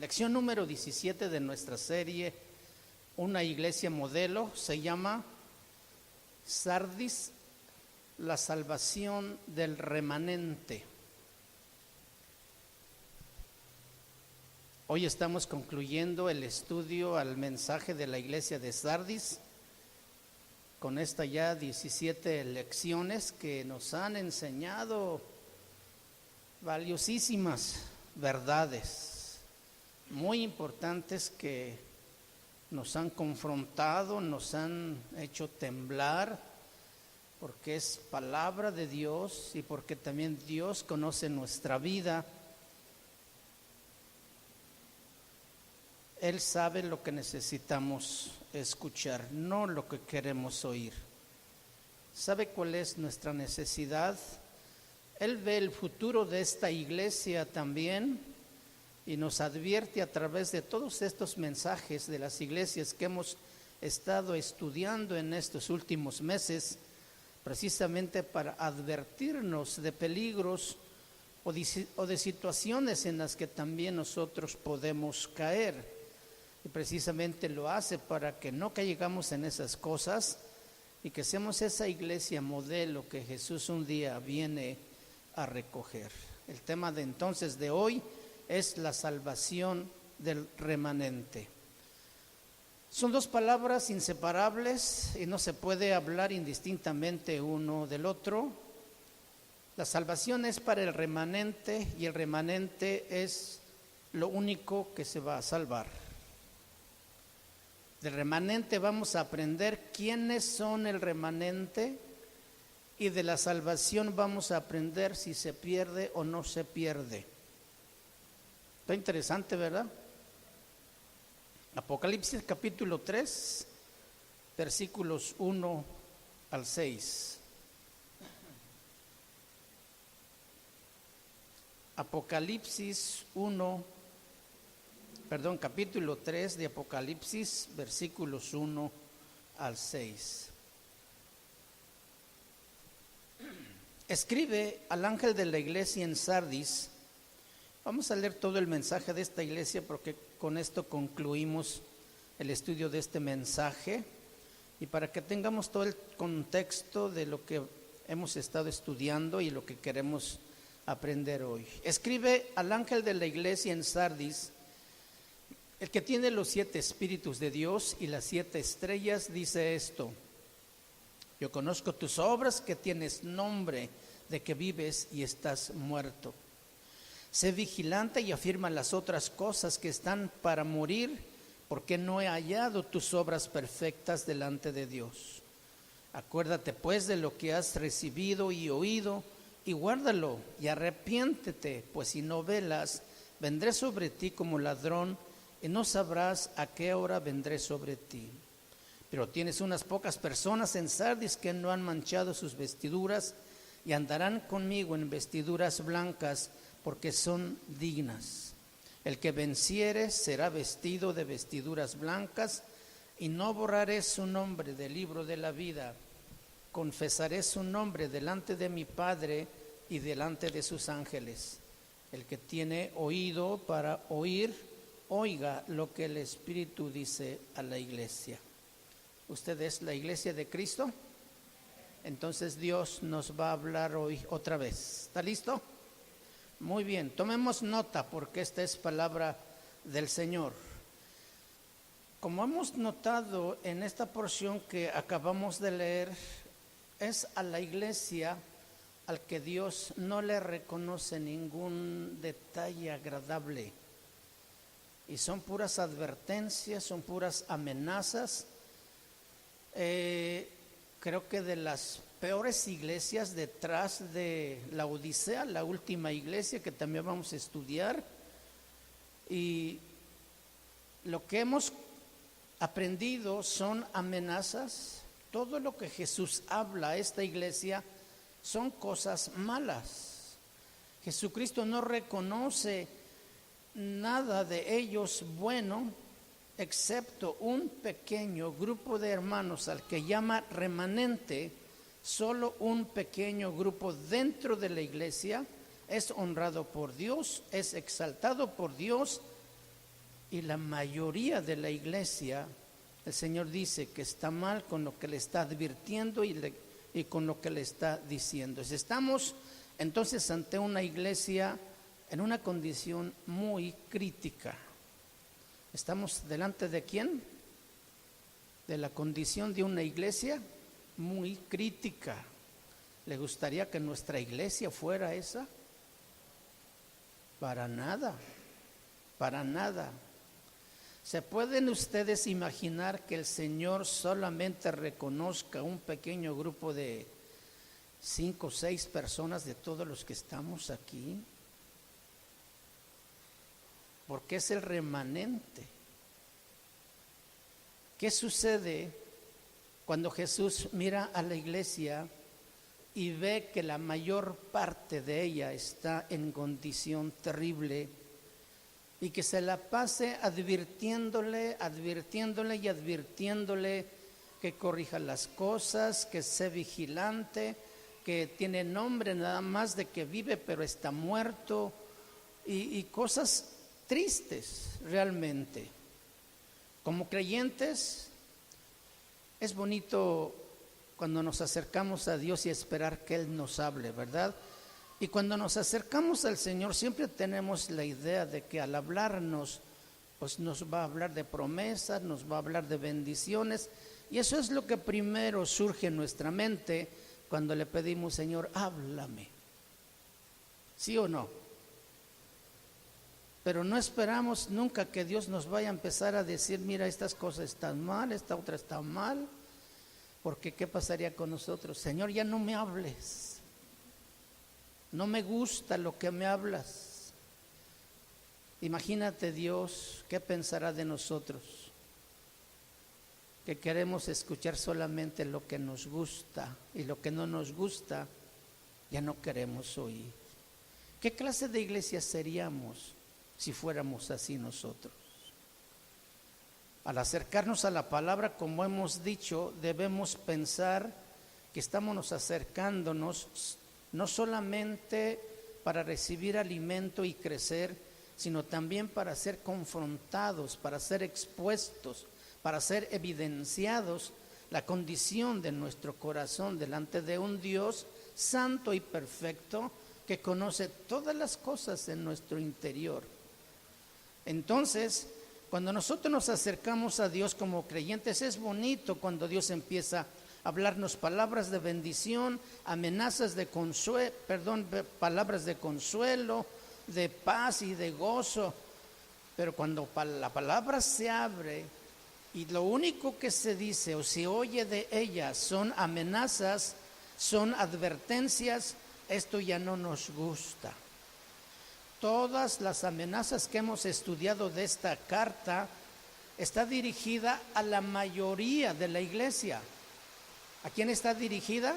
Lección número 17 de nuestra serie, Una iglesia modelo, se llama Sardis, la salvación del remanente. Hoy estamos concluyendo el estudio al mensaje de la iglesia de Sardis, con estas ya 17 lecciones que nos han enseñado valiosísimas verdades, muy importantes que nos han confrontado, nos han hecho temblar, porque es palabra de Dios y porque también Dios conoce nuestra vida. Él sabe lo que necesitamos escuchar, no lo que queremos oír. ¿Sabe cuál es nuestra necesidad? Él ve el futuro de esta iglesia también y nos advierte a través de todos estos mensajes de las iglesias que hemos estado estudiando en estos últimos meses, precisamente para advertirnos de peligros o de situaciones en las que también nosotros podemos caer. Y precisamente lo hace para que no caigamos en esas cosas y que seamos esa iglesia modelo que Jesús un día viene a recoger. El tema de entonces de hoy es la salvación del remanente. Son dos palabras inseparables y no se puede hablar indistintamente uno del otro. La salvación es para el remanente y el remanente es lo único que se va a salvar. Del remanente vamos a aprender quiénes son el remanente y de la salvación vamos a aprender si se pierde o no se pierde. Está interesante, ¿verdad? Apocalipsis capítulo 3, versículos 1 al 6. Capítulo 3 de Apocalipsis, versículos 1 al 6. Escribe al ángel de la iglesia en Sardis. Vamos a leer todo el mensaje de esta iglesia porque con esto concluimos el estudio de este mensaje y para que tengamos todo el contexto de lo que hemos estado estudiando y lo que queremos aprender hoy. Escribe al ángel de la iglesia en Sardis, el que tiene los 7 espíritus de Dios y las 7 estrellas, dice esto: yo conozco tus obras, que tienes nombre de que vives y estás muerto. Sé vigilante y afirma las otras cosas que están para morir, porque no he hallado tus obras perfectas delante de Dios. Acuérdate pues de lo que has recibido y oído, y guárdalo y arrepiéntete, pues si no velas, vendré sobre ti como ladrón, y no sabrás a qué hora vendré sobre ti. Pero tienes unas pocas personas en Sardis que no han manchado sus vestiduras y andarán conmigo en vestiduras blancas, porque son dignas. El que venciere será vestido de vestiduras blancas, y no borraré su nombre del libro de la vida. Confesaré su nombre delante de mi Padre y delante de sus ángeles. El que tiene oído para oír, oiga lo que el Espíritu dice a la iglesia. ¿Usted es la iglesia de Cristo? Entonces Dios nos va a hablar hoy otra vez. ¿Está listo? Muy bien, tomemos nota porque esta es palabra del Señor. Como hemos notado en esta porción que acabamos de leer, es a la iglesia al que Dios no le reconoce ningún detalle agradable. Y son puras advertencias, son puras amenazas. Creo que de las peores iglesias detrás de la Odisea, la última iglesia que también vamos a estudiar. Y lo que hemos aprendido son amenazas. Todo lo que Jesús habla a esta iglesia son cosas malas. Jesucristo no reconoce nada de ellos bueno, excepto un pequeño grupo de hermanos al que llama remanente. Solo un pequeño grupo dentro de la iglesia es honrado por Dios, es exaltado por Dios Y la mayoría de la iglesia, el Señor dice que está mal con lo que le está advirtiendo y con lo que le está diciendo. Estamos entonces ante una iglesia en una condición muy crítica. ¿Estamos delante de quién? De la condición de una iglesia muy crítica. ¿Le gustaría que nuestra iglesia fuera esa? Para nada, para nada. ¿Se pueden ustedes imaginar que el Señor solamente reconozca un pequeño grupo de 5 o 6 personas de todos los que estamos aquí? Porque es el remanente. ¿Qué sucede cuando Jesús mira a la iglesia y ve que la mayor parte de ella está en condición terrible y que se la pase advirtiéndole que corrija las cosas, que sea vigilante, que tiene nombre nada más de que vive pero está muerto y cosas tristes realmente? Como creyentes es bonito cuando nos acercamos a Dios y esperar que Él nos hable, ¿verdad? Y cuando nos acercamos al Señor siempre tenemos la idea de que al hablarnos, pues nos va a hablar de promesas, nos va a hablar de bendiciones, y eso es lo que primero surge en nuestra mente cuando le pedimos: Señor, háblame. ¿Sí o no? Pero no esperamos nunca que Dios nos vaya a empezar a decir: mira, estas cosas están mal, esta otra está mal. Porque ¿qué pasaría con nosotros? Señor, ya no me hables. No me gusta lo que me hablas. Imagínate Dios, ¿qué pensará de nosotros? Que queremos escuchar solamente lo que nos gusta y lo que no nos gusta ya no queremos oír. ¿Qué clase de iglesia seríamos si fuéramos así nosotros? Al acercarnos a la palabra, como hemos dicho, debemos pensar que estamos acercándonos no solamente para recibir alimento y crecer, sino también para ser confrontados, para ser expuestos, para ser evidenciados la condición de nuestro corazón delante de un Dios santo y perfecto que conoce todas las cosas en nuestro interior. Entonces, cuando nosotros nos acercamos a Dios como creyentes, es bonito cuando Dios empieza a hablarnos palabras de bendición, amenazas de palabras de consuelo, de paz y de gozo. Pero cuando la palabra se abre y lo único que se dice o se oye de ella son amenazas, son advertencias, esto ya no nos gusta. Todas las amenazas que hemos estudiado de esta carta está dirigida a la mayoría de la iglesia. ¿A quién está dirigida?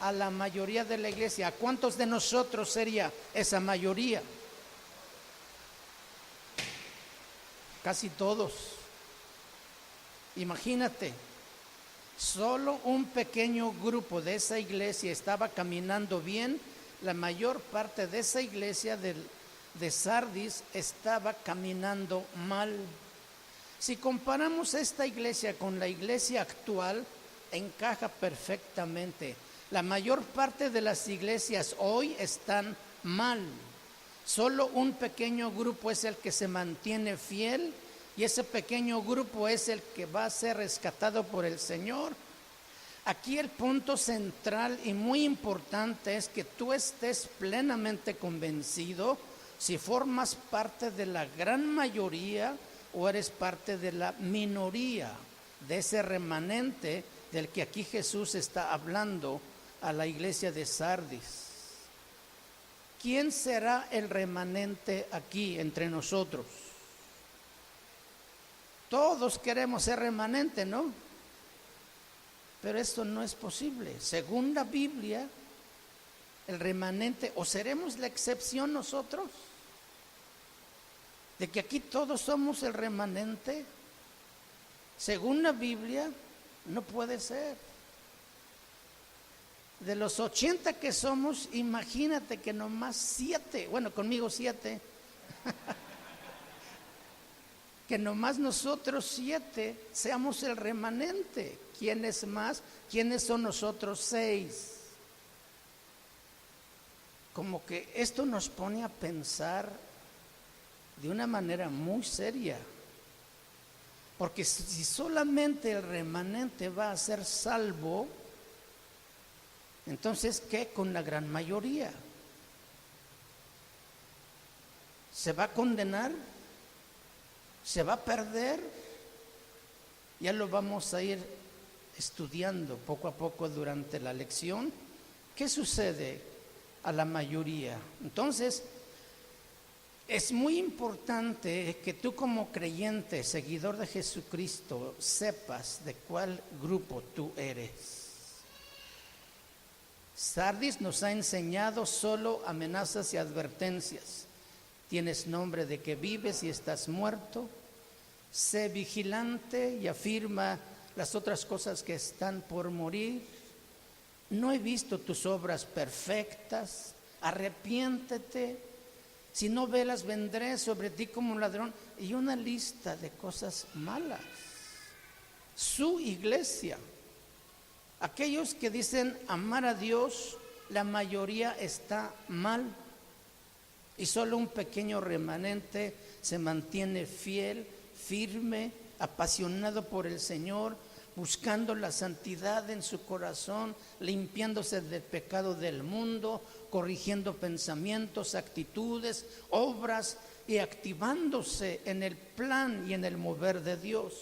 A la mayoría de la iglesia. ¿A cuántos de nosotros sería esa mayoría? Casi todos. Imagínate, solo un pequeño grupo de esa iglesia estaba caminando bien. La mayor parte de esa iglesia de Sardis estaba caminando mal. Si comparamos esta iglesia con la iglesia actual, encaja perfectamente. La mayor parte de las iglesias hoy están mal. Solo un pequeño grupo es el que se mantiene fiel y ese pequeño grupo es el que va a ser rescatado por el Señor. Aquí el punto central y muy importante es que tú estés plenamente convencido si formas parte de la gran mayoría o eres parte de la minoría, de ese remanente del que aquí Jesús está hablando a la iglesia de Sardis. ¿Quién será el remanente aquí entre nosotros? Todos queremos ser remanente, ¿no? Pero esto no es posible. Según la Biblia, el remanente, o seremos la excepción nosotros, de que aquí todos somos el remanente. Según la Biblia, no puede ser. De los 80 que somos, imagínate que nomás 7, bueno, conmigo 7, que nomás nosotros 7 seamos el remanente. ¿Quién es más? ¿Quiénes son nosotros 6? Como que esto nos pone a pensar de una manera muy seria. Porque si solamente el remanente va a ser salvo, entonces, ¿qué con la gran mayoría? ¿Se va a condenar? ¿Se va a perder? Ya lo vamos a ir estudiando poco a poco durante la lección. ¿Qué sucede a la mayoría? Entonces, es muy importante que tú como creyente, seguidor de Jesucristo, sepas de cuál grupo tú eres. Sardis nos ha enseñado solo amenazas y advertencias. Tienes nombre de que vives y estás muerto. Sé vigilante y afirma las otras cosas que están por morir. No he visto tus obras perfectas. Arrepiéntete. Si no velas, vendré sobre ti como un ladrón. Y una lista de cosas malas. Su iglesia. Aquellos que dicen amar a Dios, la mayoría está mal. Y solo un pequeño remanente se mantiene fiel, firme, apasionado por el Señor, buscando la santidad en su corazón, limpiándose del pecado del mundo, corrigiendo pensamientos, actitudes, obras y activándose en el plan y en el mover de Dios.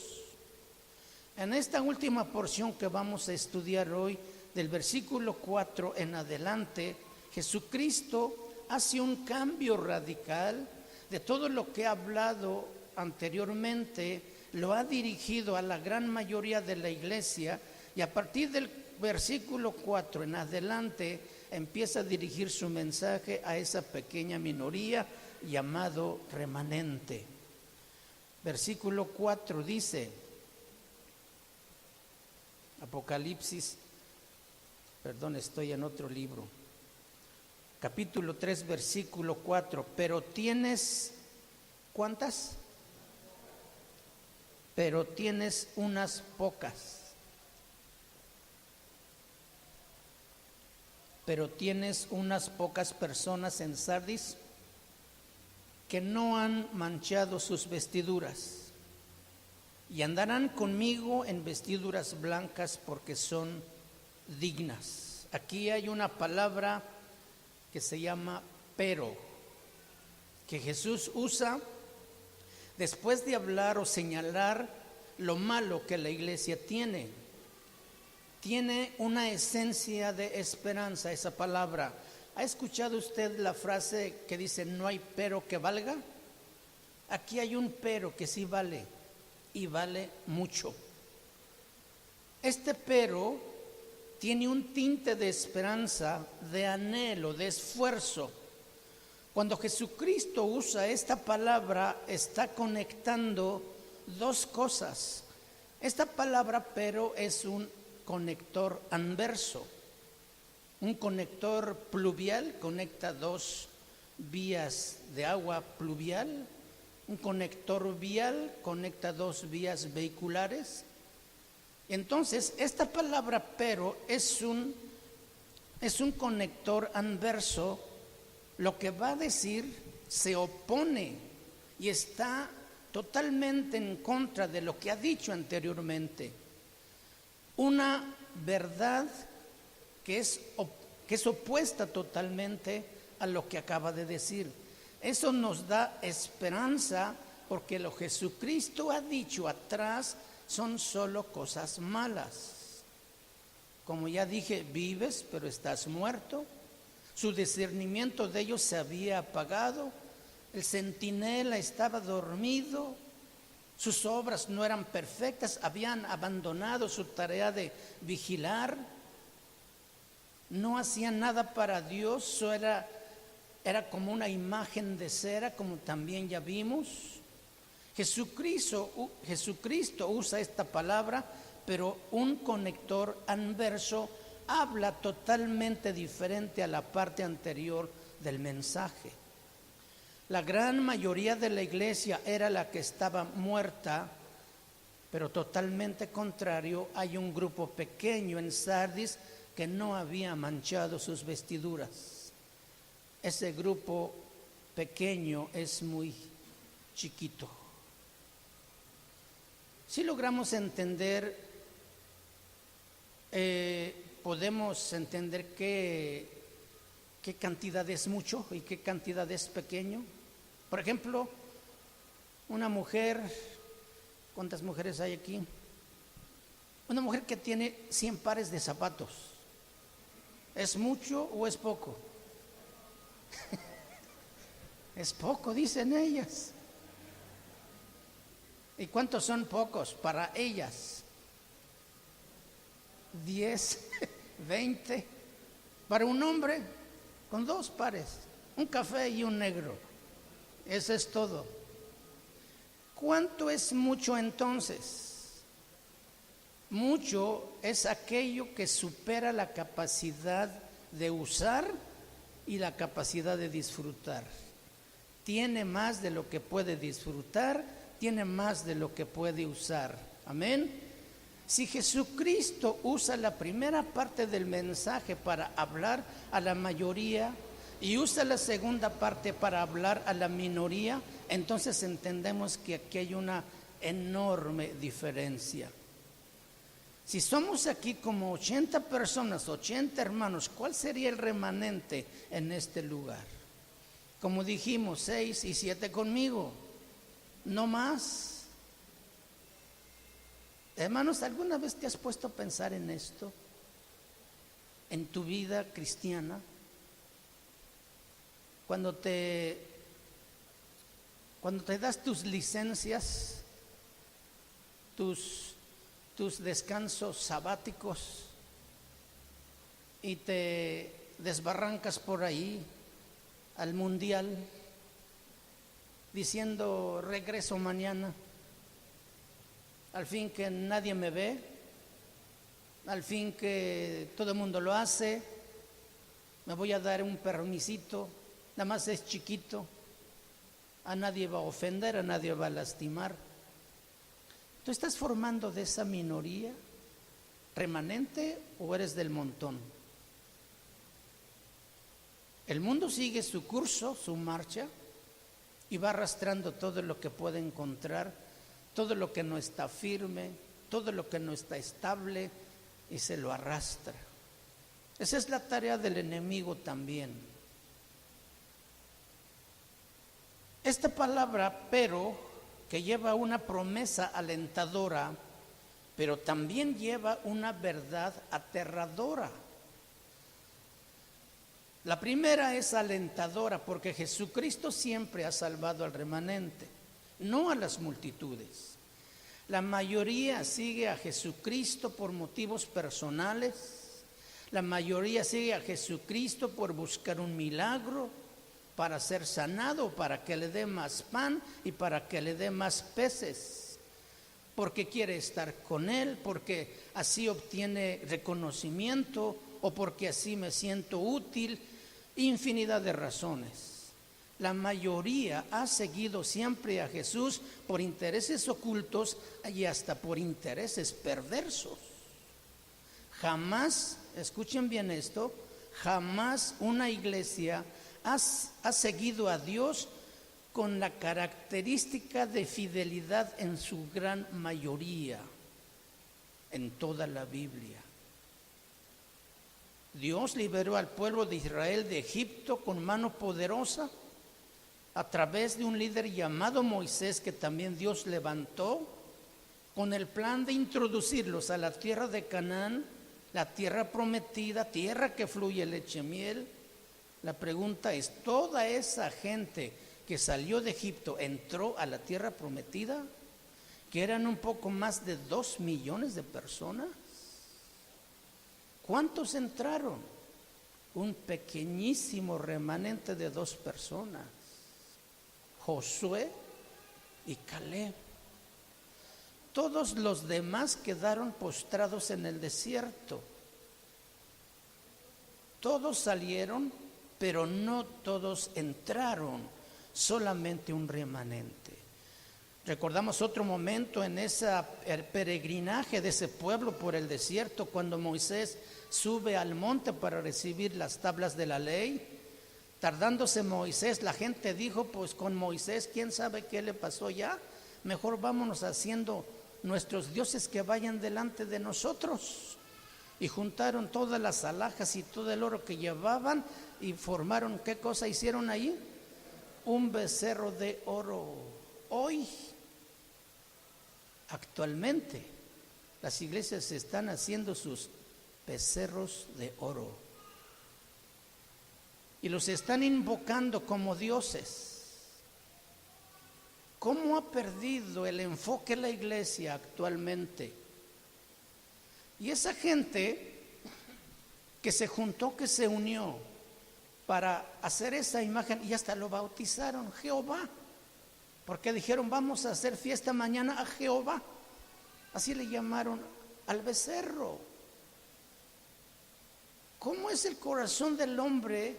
En esta última porción que vamos a estudiar hoy, del versículo 4 en adelante, Jesucristo hace un cambio radical de todo lo que ha hablado anteriormente, lo ha dirigido a la gran mayoría de la iglesia y a partir del versículo 4 en adelante empieza a dirigir su mensaje a esa pequeña minoría llamado remanente. Versículo 4 dice, estoy en otro libro. Capítulo 3, versículo 4. Pero tienes, ¿cuántas? Pero tienes unas pocas. Pero tienes unas pocas personas en Sardis que no han manchado sus vestiduras y andarán conmigo en vestiduras blancas porque son dignas. Aquí hay una palabra que se llama pero, que Jesús usa después de hablar o señalar lo malo que la iglesia tiene. Tiene una esencia de esperanza esa palabra. ¿Ha escuchado usted la frase que dice no hay pero que valga? Aquí hay un pero que sí vale y vale mucho. Este pero tiene un tinte de esperanza, de anhelo, de esfuerzo. Cuando Jesucristo usa esta palabra, está conectando dos cosas. Esta palabra pero es un conector anverso. Un conector pluvial conecta dos vías de agua pluvial. Un conector vial conecta dos vías vehiculares. Entonces, esta palabra pero es un conector anverso. Lo que va a decir se opone y está totalmente en contra de lo que ha dicho anteriormente. Una verdad que es opuesta totalmente a lo que acaba de decir. Eso nos da esperanza porque lo que Jesucristo ha dicho atrás son solo cosas malas. Como ya dije, vives pero estás muerto. Su discernimiento de ellos se había apagado. El centinela estaba dormido. Sus obras no eran perfectas. Habían abandonado su tarea de vigilar. No hacían nada para Dios. Eso era como una imagen de cera, como también ya vimos. Jesucristo usa esta palabra, pero un conector anverso habla totalmente diferente a la parte anterior del mensaje. La gran mayoría de la iglesia era la que estaba muerta, pero totalmente contrario, hay un grupo pequeño en Sardis que no había manchado sus vestiduras. Ese grupo pequeño es muy chiquito. Si logramos entender, podemos entender qué cantidad es mucho y qué cantidad es pequeño. Por ejemplo, una mujer, ¿cuántas mujeres hay aquí? Una mujer que tiene 100 pares de zapatos, ¿es mucho o es poco? Es poco, dicen ellas. ¿Y cuántos son pocos para ellas? 10, 20. Para un hombre, con 2 pares, un café y un negro. Eso es todo. ¿Cuánto es mucho entonces? Mucho es aquello que supera la capacidad de usar y la capacidad de disfrutar. Tiene más de lo que puede disfrutar, tiene más de lo que puede usar. Amén. Si Jesucristo usa la primera parte del mensaje para hablar a la mayoría y usa la segunda parte para hablar a la minoría, entonces entendemos que aquí hay una enorme diferencia. Si somos aquí como 80 personas, 80 hermanos, ¿cuál sería el remanente en este lugar? Como dijimos, 6 y 7 conmigo, no más. Hermanos, ¿alguna vez te has puesto a pensar en esto? En tu vida cristiana, cuando te das tus licencias, tus descansos sabáticos y te desbarrancas por ahí al mundial diciendo regreso mañana, al fin que nadie me ve, al fin que todo el mundo lo hace, me voy a dar un permisito, nada más es chiquito, a nadie va a ofender, a nadie va a lastimar. ¿Tú estás formando de esa minoría remanente o eres del montón? El mundo sigue su curso, su marcha, y va arrastrando todo lo que puede encontrar, todo lo que no está firme, todo lo que no está estable, y se lo arrastra. Esa es la tarea del enemigo también. Esta palabra, pero, que lleva una promesa alentadora, pero también lleva una verdad aterradora. La primera es alentadora porque Jesucristo siempre ha salvado al remanente, no a las multitudes. La mayoría sigue a Jesucristo por motivos personales. La mayoría sigue a Jesucristo por buscar un milagro, para ser sanado, para que le dé más pan y para que le dé más peces. Porque quiere estar con Él, porque así obtiene reconocimiento o porque así me siento útil. Infinidad de razones. La mayoría ha seguido siempre a Jesús por intereses ocultos y hasta por intereses perversos. Jamás, escuchen bien esto, jamás una iglesia ha seguido a Dios con la característica de fidelidad en su gran mayoría, en toda la Biblia. Dios liberó al pueblo de Israel de Egipto con mano poderosa a través de un líder llamado Moisés, que también Dios levantó con el plan de introducirlos a la tierra de Canaán, la tierra prometida, tierra que fluye leche y miel. La pregunta es, ¿toda esa gente que salió de Egipto entró a la tierra prometida? Que eran un poco más de 2 millones de personas. ¿Cuántos entraron? Un pequeñísimo remanente de 2 personas, Josué y Caleb. Todos los demás quedaron postrados en el desierto. Todos salieron, pero no todos entraron. solamente un remanente. Recordamos otro momento en el peregrinaje de ese pueblo por el desierto, cuando Moisés sube al monte para recibir las tablas de la ley. Tardándose Moisés, la gente dijo, pues con Moisés, ¿quién sabe qué le pasó ya? Mejor vámonos haciendo nuestros dioses que vayan delante de nosotros. Y juntaron todas las alhajas y todo el oro que llevaban y formaron, ¿qué cosa hicieron ahí? Un becerro de oro. Hoy, actualmente, las iglesias están haciendo sus becerros de oro y los están invocando como dioses. ¿Cómo ha perdido el enfoque la iglesia actualmente? Y esa gente que se juntó, que se unió para hacer esa imagen, y hasta lo bautizaron Jehová, porque dijeron, vamos a hacer fiesta mañana a Jehová. Así le llamaron al becerro. ¿Cómo es el corazón del hombre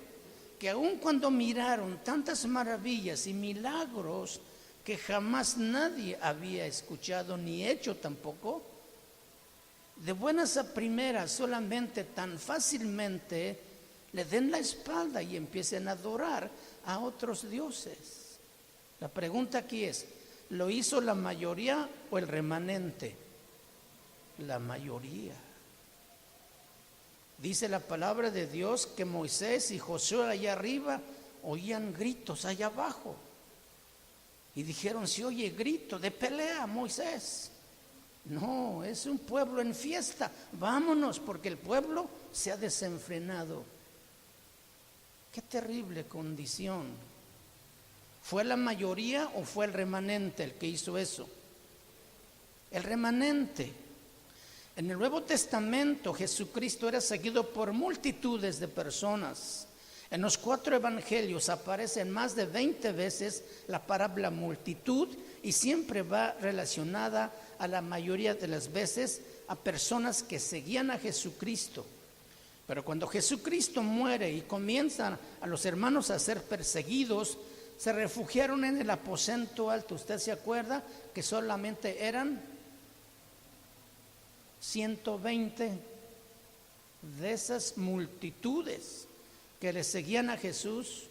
que aun cuando miraron tantas maravillas y milagros que jamás nadie había escuchado ni hecho tampoco, de buenas a primeras solamente tan fácilmente le den la espalda y empiecen a adorar a otros dioses? La pregunta aquí es, ¿lo hizo la mayoría o el remanente? La mayoría. Dice la palabra de Dios que Moisés y Josué allá arriba oían gritos allá abajo. Y dijeron, se oye grito de pelea, Moisés. No, es un pueblo en fiesta. Vámonos, porque el pueblo se ha desenfrenado. Qué terrible condición. ¿Fue la mayoría o fue el remanente el que hizo eso? El remanente. En el Nuevo Testamento Jesucristo era seguido por multitudes de personas. En los 4 evangelios aparecen más de 20 veces la palabra multitud y siempre va relacionada a la mayoría de las veces a personas que seguían a Jesucristo. Pero cuando Jesucristo muere y comienzan a los hermanos a ser perseguidos, se refugiaron en el aposento alto. ¿Usted se acuerda que solamente eran 120 de esas multitudes que le seguían a Jesús,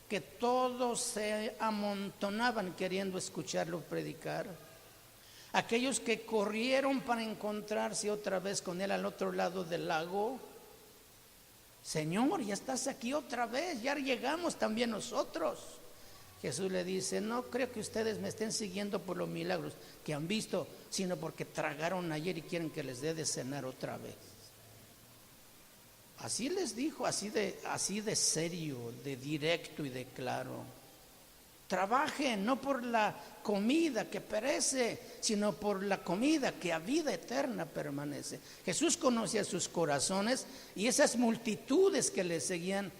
que todos se amontonaban queriendo escucharlo predicar? Aquellos que corrieron para encontrarse otra vez con él al otro lado del lago. Señor, ya estás aquí otra vez, ya llegamos también nosotros. Jesús le dice, no creo que ustedes me estén siguiendo por los milagros que han visto, sino porque tragaron ayer y quieren que les dé de cenar otra vez. Así les dijo, así de serio, de directo y de claro. Trabajen no por la comida que perece, sino por la comida que a vida eterna permanece. Jesús conocía sus corazones y esas multitudes que le seguían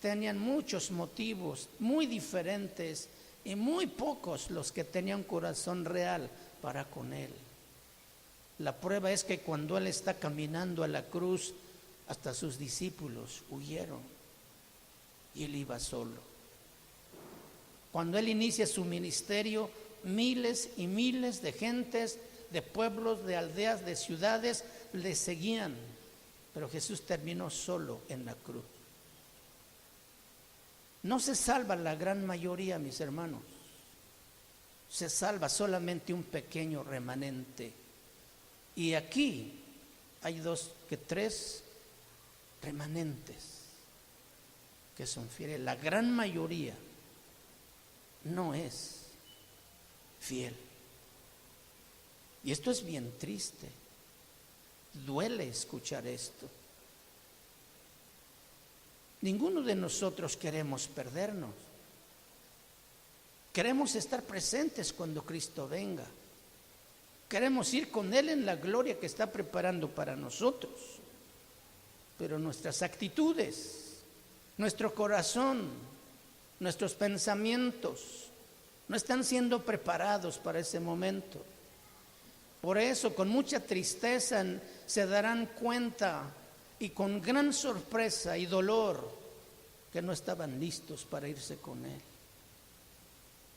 tenían muchos motivos muy diferentes y muy pocos los que tenían un corazón real para con él. La prueba es que cuando él está caminando a la cruz, hasta sus discípulos huyeron y él iba solo. Cuando él inicia su ministerio, miles y miles de gentes, de pueblos, de aldeas, de ciudades le seguían, pero Jesús terminó solo en la cruz. No se salva la gran mayoría, mis hermanos. Se salva solamente un pequeño remanente. Y aquí hay 3 remanentes que son fieles. La gran mayoría no es fiel. Y esto es bien triste. Duele escuchar esto. Ninguno de nosotros queremos perdernos. Queremos estar presentes cuando Cristo venga. Queremos ir con Él en la gloria que está preparando para nosotros. Pero nuestras actitudes, nuestro corazón, nuestros pensamientos no están siendo preparados para ese momento. Por eso, con mucha tristeza se darán cuenta y con gran sorpresa y dolor que no estaban listos para irse con Él.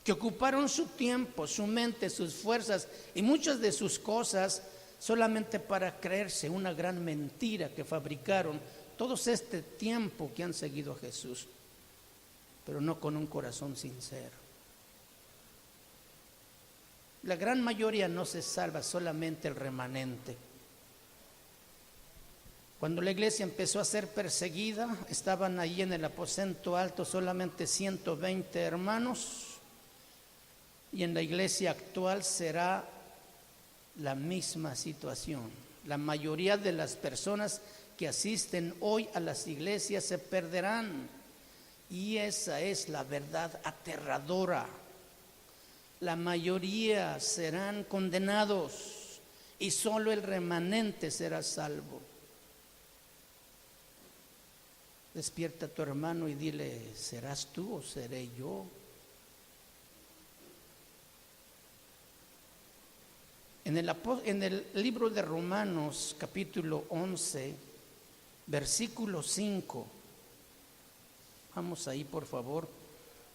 que ocuparon su tiempo, su mente, sus fuerzas y muchas de sus cosas solamente para creerse una gran mentira que fabricaron todos este tiempo que han seguido a Jesús, pero no con un corazón sincero. La gran mayoría no se salva, solamente el remanente. Cuando la iglesia empezó a ser perseguida, estaban allí en el aposento alto solamente 120 hermanos, y en la iglesia actual será la misma situación. La mayoría de las personas que asisten hoy a las iglesias se perderán, y esa es la verdad aterradora. La mayoría serán condenados y solo el remanente será salvo. Despierta a tu hermano y dile: ¿serás tú o seré yo? En el libro de Romanos, capítulo 11, versículo 5. Vamos ahí, por favor.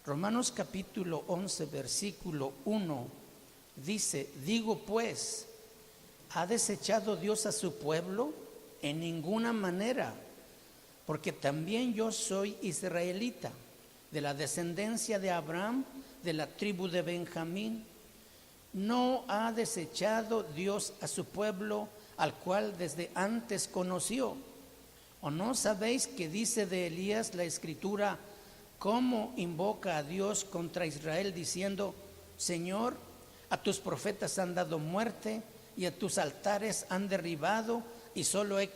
Romanos capítulo 11, versículo 1. Dice: digo pues, ¿ha desechado Dios a su pueblo? En ninguna manera, porque también yo soy israelita, de la descendencia de Abraham, de la tribu de Benjamín. No ha desechado Dios a su pueblo, al cual desde antes conoció. ¿O no sabéis que dice de Elías la Escritura, cómo invoca a Dios contra Israel, diciendo: Señor, a tus profetas han dado muerte y a tus altares han derribado, y solo he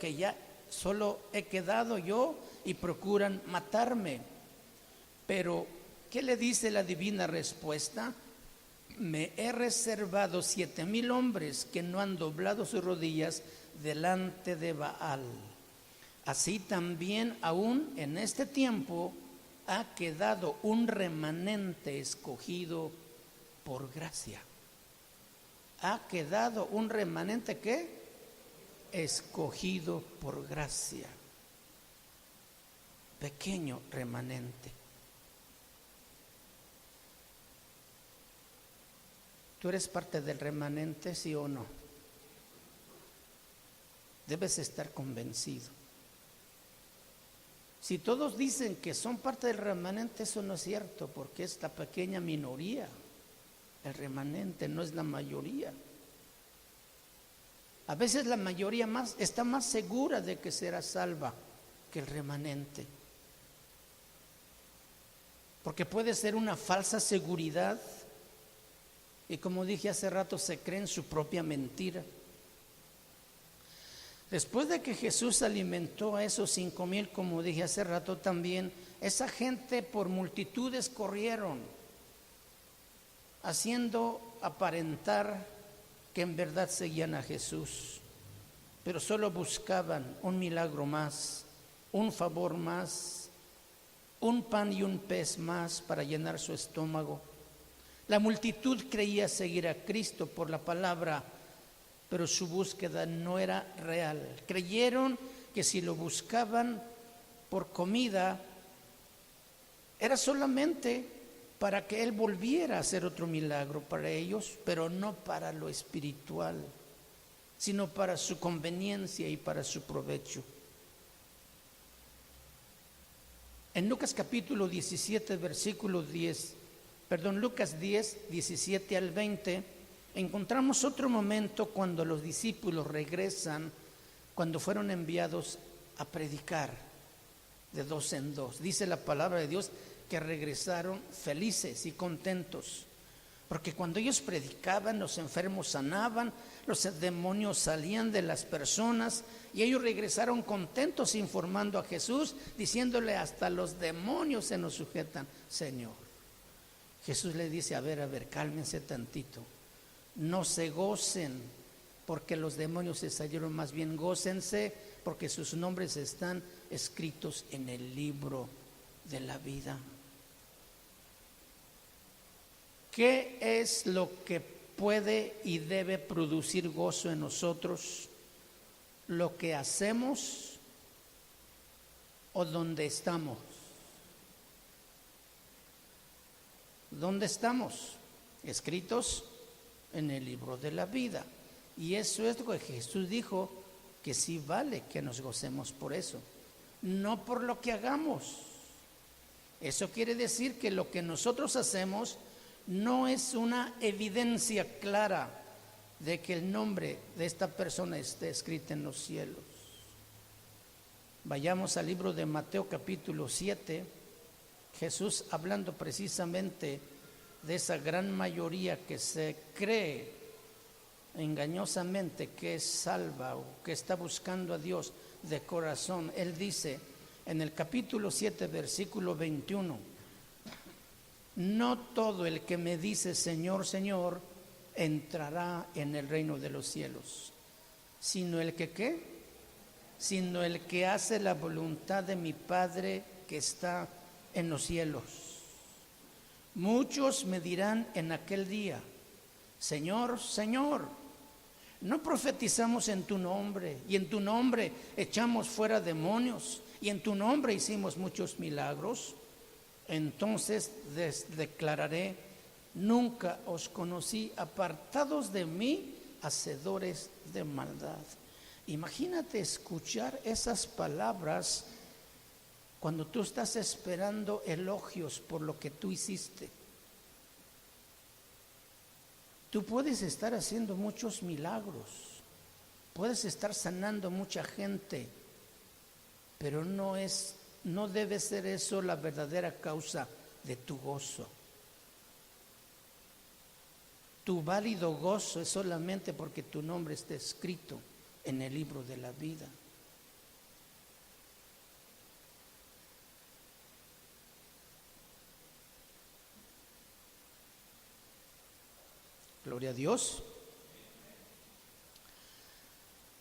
quedado yo y procuran matarme? Pero, ¿qué le dice la divina respuesta? Me he reservado 7,000 hombres que no han doblado sus rodillas delante de Baal. Así también aún en este tiempo ha quedado un remanente escogido por gracia. Ha quedado un remanente ¿qué? Escogido por gracia. Pequeño remanente. ¿Tú eres parte del remanente, sí o no? Debes estar convencido. Si todos dicen que son parte del remanente, eso no es cierto, porque es la pequeña minoría. El remanente no es la mayoría. A veces la mayoría está más segura de que será salva que el remanente. Porque puede ser una falsa seguridad. Y como dije hace rato, se cree en su propia mentira. Después de que Jesús alimentó a esos 5,000, como dije hace rato también, esa gente por multitudes corrieron, haciendo aparentar que en verdad seguían a Jesús, pero solo buscaban un milagro más, un favor más, un pan y un pez más para llenar su estómago. La multitud creía seguir a Cristo por la palabra, pero su búsqueda no era real. Creyeron que si lo buscaban por comida, era solamente para que Él volviera a hacer otro milagro para ellos, pero no para lo espiritual, sino para su conveniencia y para su provecho. En Lucas capítulo 17, versículo 10, Lucas 10, 17 al 20, encontramos otro momento cuando los discípulos regresan, cuando fueron enviados a predicar de 2 en 2. Dice la palabra de Dios que regresaron felices y contentos, porque cuando ellos predicaban, los enfermos sanaban, los demonios salían de las personas, y ellos regresaron contentos informando a Jesús, diciéndole: hasta los demonios se nos sujetan, Señor. Jesús le dice: a ver, cálmense tantito. No se gocen porque los demonios se salieron, más bien gócense porque sus nombres están escritos en el libro de la vida. ¿Qué es lo que puede y debe producir gozo en nosotros? ¿Lo que hacemos o donde estamos? ¿Dónde estamos? Escritos en el libro de la vida. Y eso es lo que Jesús dijo, que sí vale que nos gocemos por eso, no por lo que hagamos. Eso quiere decir que lo que nosotros hacemos no es una evidencia clara de que el nombre de esta persona esté escrito en los cielos. Vayamos al libro de Mateo capítulo 7, Jesús hablando precisamente de esa gran mayoría que se cree engañosamente que es salva o que está buscando a Dios de corazón. Él dice en el capítulo 7, versículo 21, no todo el que me dice Señor, Señor, entrará en el reino de los cielos, sino el que ¿qué? Sino el que hace la voluntad de mi Padre que está en los cielos. Muchos me dirán en aquel día, Señor, Señor, ¿no profetizamos en tu nombre? Y en tu nombre echamos fuera demonios, y en tu nombre hicimos muchos milagros. Entonces declararé, nunca os conocí, apartados de mí, hacedores de maldad. Imagínate escuchar esas palabras cuando tú estás esperando elogios por lo que tú hiciste. Tú puedes estar haciendo muchos milagros, puedes estar sanando mucha gente, pero no debe ser eso la verdadera causa de tu gozo. Tu válido gozo es solamente porque tu nombre está escrito en el libro de la vida. Gloria a Dios.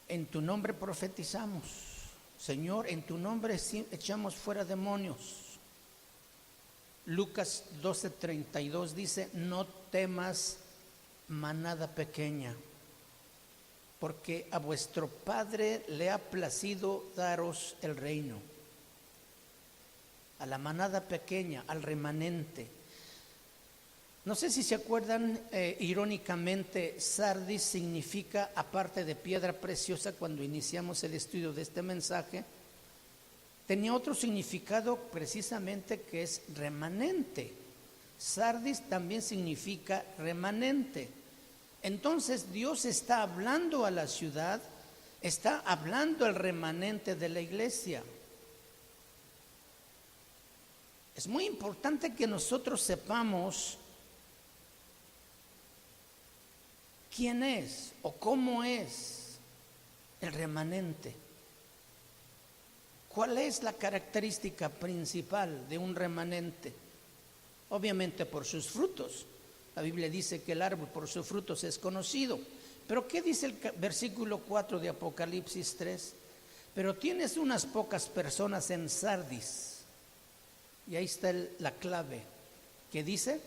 En tu nombre profetizamos, Señor, en tu nombre echamos fuera demonios. Lucas 12:32 dice, no temas, manada pequeña, porque a vuestro Padre le ha placido daros el reino. A la manada pequeña, al remanente. No sé si se acuerdan, irónicamente, sardis significa, aparte de piedra preciosa, cuando iniciamos el estudio de este mensaje, tenía otro significado precisamente que es remanente. Sardis también significa remanente. Entonces Dios está hablando a la ciudad, está hablando al remanente de la iglesia. Es muy importante que nosotros sepamos quién es o cómo es el remanente. ¿Cuál es la característica principal de un remanente? Obviamente por sus frutos. La Biblia dice que el árbol por sus frutos es conocido. Pero ¿qué dice el versículo 4 de Apocalipsis 3? Pero tienes unas pocas personas en Sardis. Y ahí está la clave. ¿Qué dice?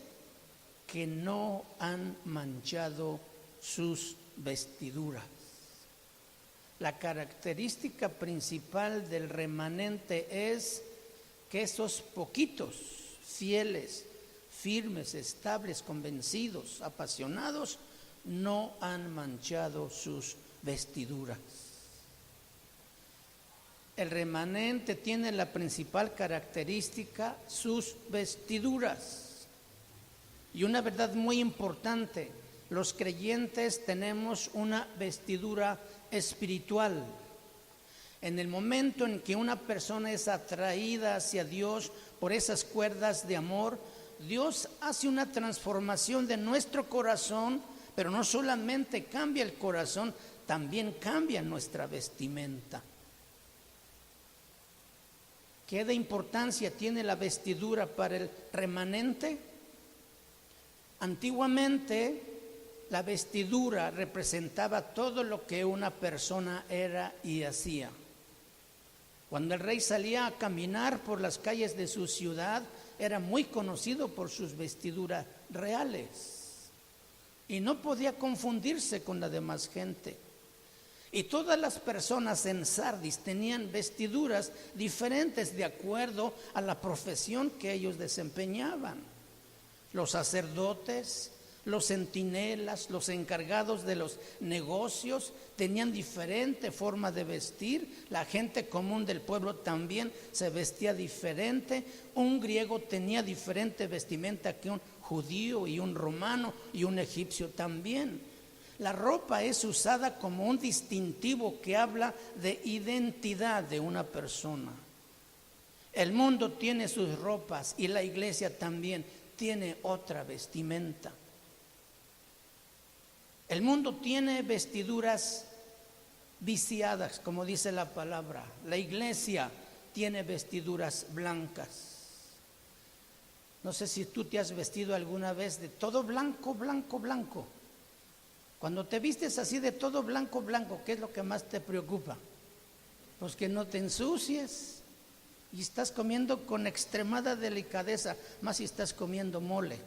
Que no han manchado sus vestiduras. La característica principal del remanente es que esos poquitos fieles, firmes, estables, convencidos, apasionados, no han manchado sus vestiduras. El remanente tiene la principal característica, sus vestiduras. Y una verdad muy importante, los creyentes tenemos una vestidura espiritual. En el momento en que una persona es atraída hacia Dios por esas cuerdas de amor, Dios hace una transformación de nuestro corazón, pero no solamente cambia el corazón, también cambia nuestra vestimenta. ¿Qué de importancia tiene la vestidura para el remanente? Antiguamente, la vestidura representaba todo lo que una persona era y hacía. Cuando el rey salía a caminar por las calles de su ciudad, era muy conocido por sus vestiduras reales y no podía confundirse con la demás gente. Y todas las personas en Sardis tenían vestiduras diferentes de acuerdo a la profesión que ellos desempeñaban. Los sacerdotes, los centinelas, los encargados de los negocios tenían diferente forma de vestir. La gente común del pueblo también se vestía diferente. Un griego tenía diferente vestimenta que un judío y un romano y un egipcio también. La ropa es usada como un distintivo que habla de identidad de una persona. El mundo tiene sus ropas y la iglesia también tiene otra vestimenta. El mundo tiene vestiduras viciadas, como dice la palabra. La iglesia tiene vestiduras blancas. No sé si tú te has vestido alguna vez de todo blanco, blanco, blanco. Cuando te vistes así de todo blanco, blanco, ¿qué es lo que más te preocupa? Pues que no te ensucies. Y estás comiendo con extremada delicadeza, más si estás comiendo mole.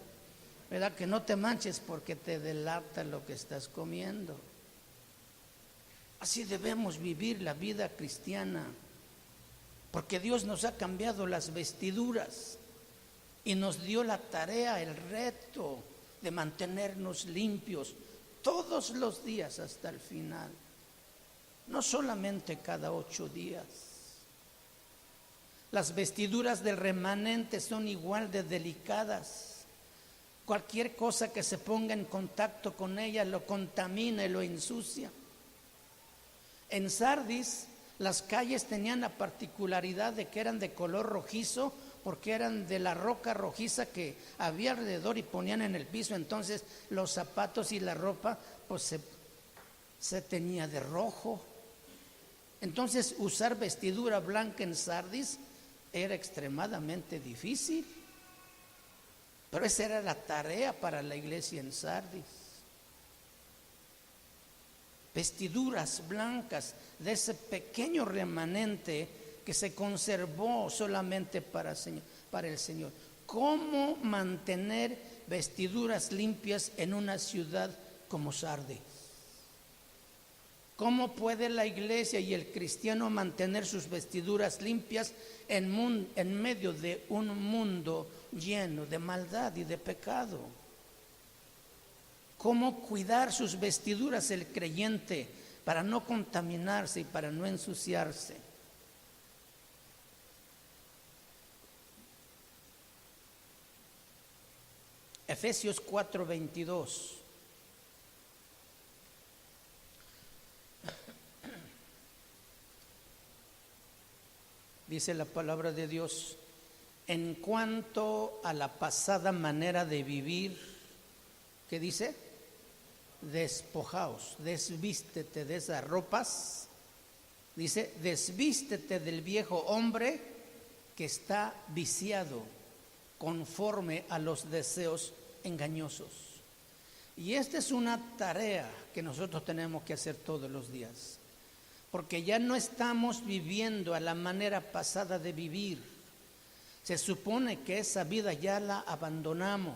¿Verdad? Que no te manches porque te delata lo que estás comiendo. Así debemos vivir la vida cristiana, porque Dios nos ha cambiado las vestiduras y nos dio la tarea, el reto de mantenernos limpios todos los días hasta el final, no solamente cada 8 días. Las vestiduras del remanente son igual de delicadas. Cualquier cosa que se ponga en contacto con ella lo contamina y lo ensucia. En Sardis, las calles tenían la particularidad de que eran de color rojizo, porque eran de la roca rojiza que había alrededor y ponían en el piso. Entonces los zapatos y la ropa pues se teñía de rojo. Entonces usar vestidura blanca en Sardis era extremadamente difícil. Pero esa era la tarea para la iglesia en Sardis. Vestiduras blancas de ese pequeño remanente que se conservó solamente para el Señor. ¿Cómo mantener vestiduras limpias en una ciudad como Sardis? ¿Cómo puede la iglesia y el cristiano mantener sus vestiduras limpias en medio de un mundo lleno de maldad y de pecado? ¿Cómo cuidar sus vestiduras el creyente para no contaminarse y para no ensuciarse? Efesios 4:22. Dice la palabra de Dios: en cuanto a la pasada manera de vivir, ¿qué dice? Despojaos, desvístete de esas ropas. Dice, desvístete del viejo hombre que está viciado conforme a los deseos engañosos. Y esta es una tarea que nosotros tenemos que hacer todos los días, porque ya no estamos viviendo a la manera pasada de vivir. Se supone que esa vida ya la abandonamos.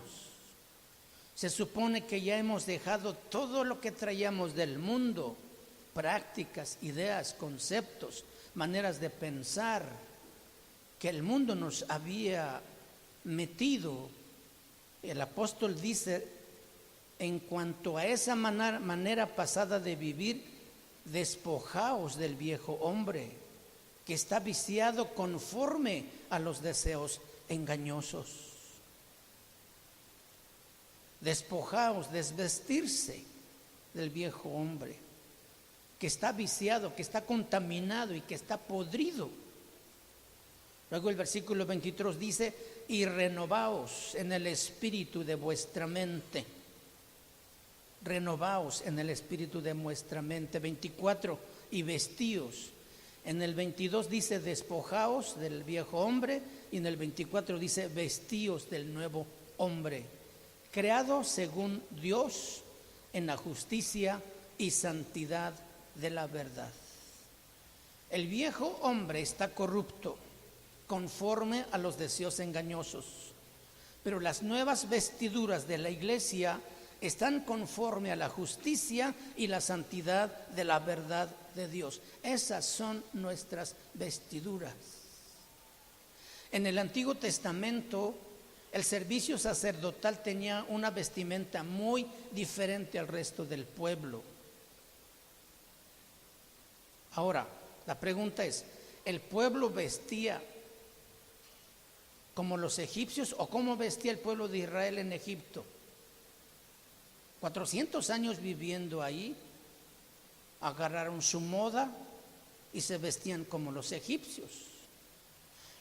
Se supone que ya hemos dejado todo lo que traíamos del mundo, prácticas, ideas, conceptos, maneras de pensar, que el mundo nos había metido. El apóstol dice, en cuanto a esa manera pasada de vivir, despojaos del viejo hombre que está viciado conforme a los deseos engañosos. Despojaos, desvestirse del viejo hombre que está viciado, que está contaminado y que está podrido. Luego el versículo 23 dice, y renovaos en el espíritu de vuestra mente. Renovaos en el espíritu de vuestra mente. 24, y vestíos. En el 22 dice, despojaos del viejo hombre, y en el 24 dice, vestíos del nuevo hombre, creado según Dios en la justicia y santidad de la verdad. El viejo hombre está corrupto conforme a los deseos engañosos, pero las nuevas vestiduras de la iglesia están conforme a la justicia y la santidad de la verdad de Dios. Esas son nuestras vestiduras. En el Antiguo Testamento, El servicio sacerdotal tenía una vestimenta muy diferente al resto del pueblo. Ahora, la pregunta es, ¿el pueblo vestía como los egipcios o cómo vestía el pueblo de Israel en Egipto? 400 años viviendo ahí, agarraron su moda y se vestían como los egipcios.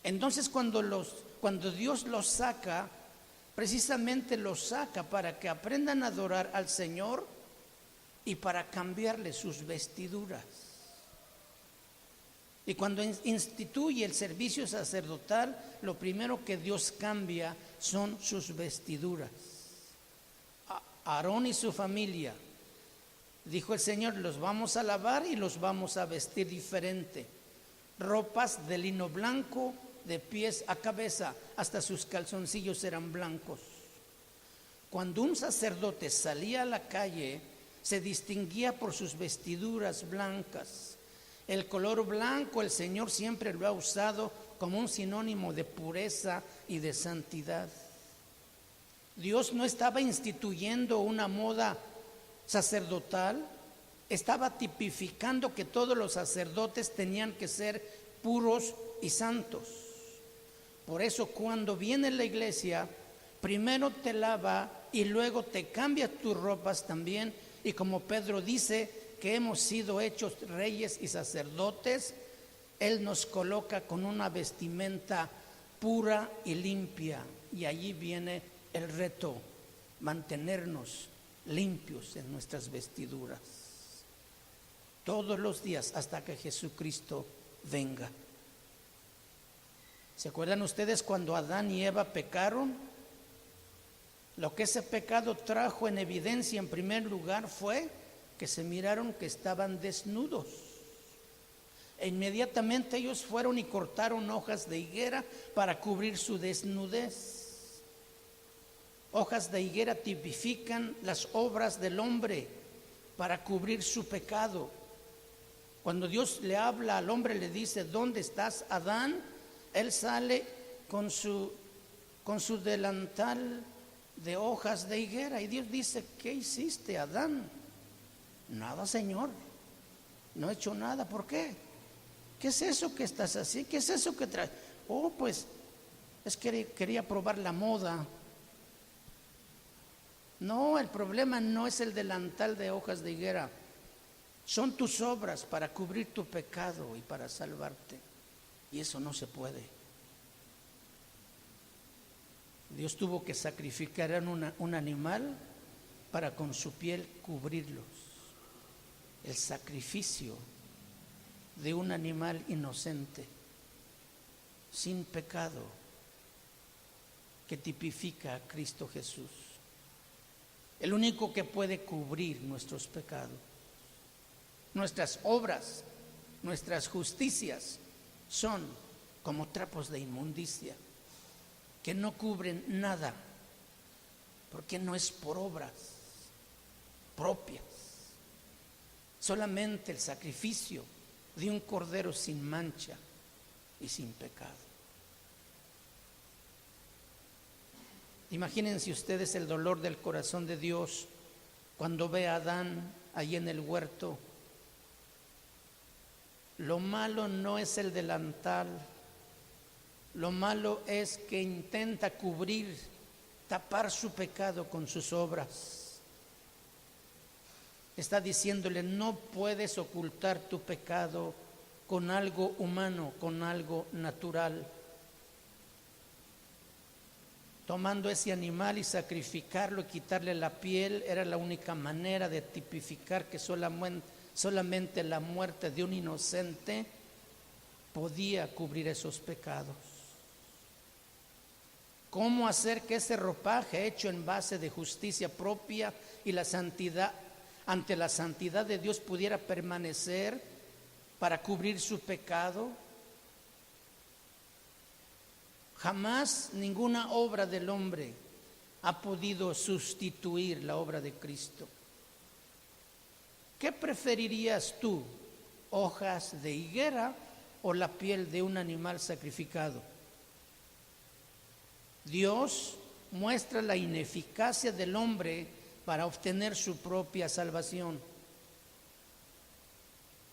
Entonces cuando Dios los saca, precisamente los saca para que aprendan a adorar al Señor y para cambiarle sus vestiduras. Y cuando instituye el servicio sacerdotal, lo primero que Dios cambia son sus vestiduras. Aarón y su familia, dijo el Señor, los vamos a lavar y los vamos a vestir diferente. Ropas de lino blanco, de pies a cabeza, hasta sus calzoncillos eran blancos. Cuando un sacerdote salía a la calle, se distinguía por sus vestiduras blancas. El color blanco el Señor siempre lo ha usado como un sinónimo de pureza y de santidad. Dios no estaba instituyendo una moda sacerdotal, estaba tipificando que todos los sacerdotes tenían que ser puros y santos. Por eso cuando viene la iglesia, primero te lava y luego te cambia tus ropas también. Y como Pedro dice que hemos sido hechos reyes y sacerdotes, Él nos coloca con una vestimenta pura y limpia. Y allí viene el reto, mantenernos limpios en nuestras vestiduras todos los días hasta que Jesucristo venga. ¿Se acuerdan ustedes cuando Adán y Eva pecaron? Lo que ese pecado trajo en evidencia en primer lugar fue que se miraron que estaban desnudos. E inmediatamente ellos fueron y cortaron hojas de higuera para cubrir su desnudez. Hojas de higuera tipifican las obras del hombre para cubrir su pecado. Cuando Dios le habla al hombre, le dice, ¿dónde estás, Adán? Él sale con su delantal de hojas de higuera y Dios dice, ¿qué hiciste, Adán? Nada, Señor, no he hecho nada. ¿Por qué? ¿Qué es eso que estás así? ¿Qué es eso que traes? Oh, pues es que quería probar la moda. No, el problema no es el delantal de hojas de higuera, son tus obras para cubrir tu pecado y para salvarte. Y eso no se puede. Dios tuvo que sacrificar a un animal para con su piel cubrirlos. El sacrificio de un animal inocente, sin pecado, que tipifica a Cristo Jesús. El único que puede cubrir nuestros pecados. Nuestras obras, nuestras justicias son como trapos de inmundicia que no cubren nada, porque no es por obras propias. Solamente el sacrificio de un cordero sin mancha y sin pecado. Imagínense ustedes el dolor del corazón de Dios cuando ve a Adán allí en el huerto. Lo malo no es el delantal, lo malo es que intenta cubrir, tapar su pecado con sus obras. Está diciéndole, no puedes ocultar tu pecado con algo humano, con algo natural. Tomando ese animal y sacrificarlo y quitarle la piel era la única manera de tipificar que solamente la muerte de un inocente podía cubrir esos pecados. ¿Cómo hacer que ese ropaje hecho en base de justicia propia y la santidad, ante la santidad de Dios, pudiera permanecer para cubrir su pecado? Jamás ninguna obra del hombre ha podido sustituir la obra de Cristo. ¿Qué preferirías tú, hojas de higuera o la piel de un animal sacrificado? Dios muestra la ineficacia del hombre para obtener su propia salvación.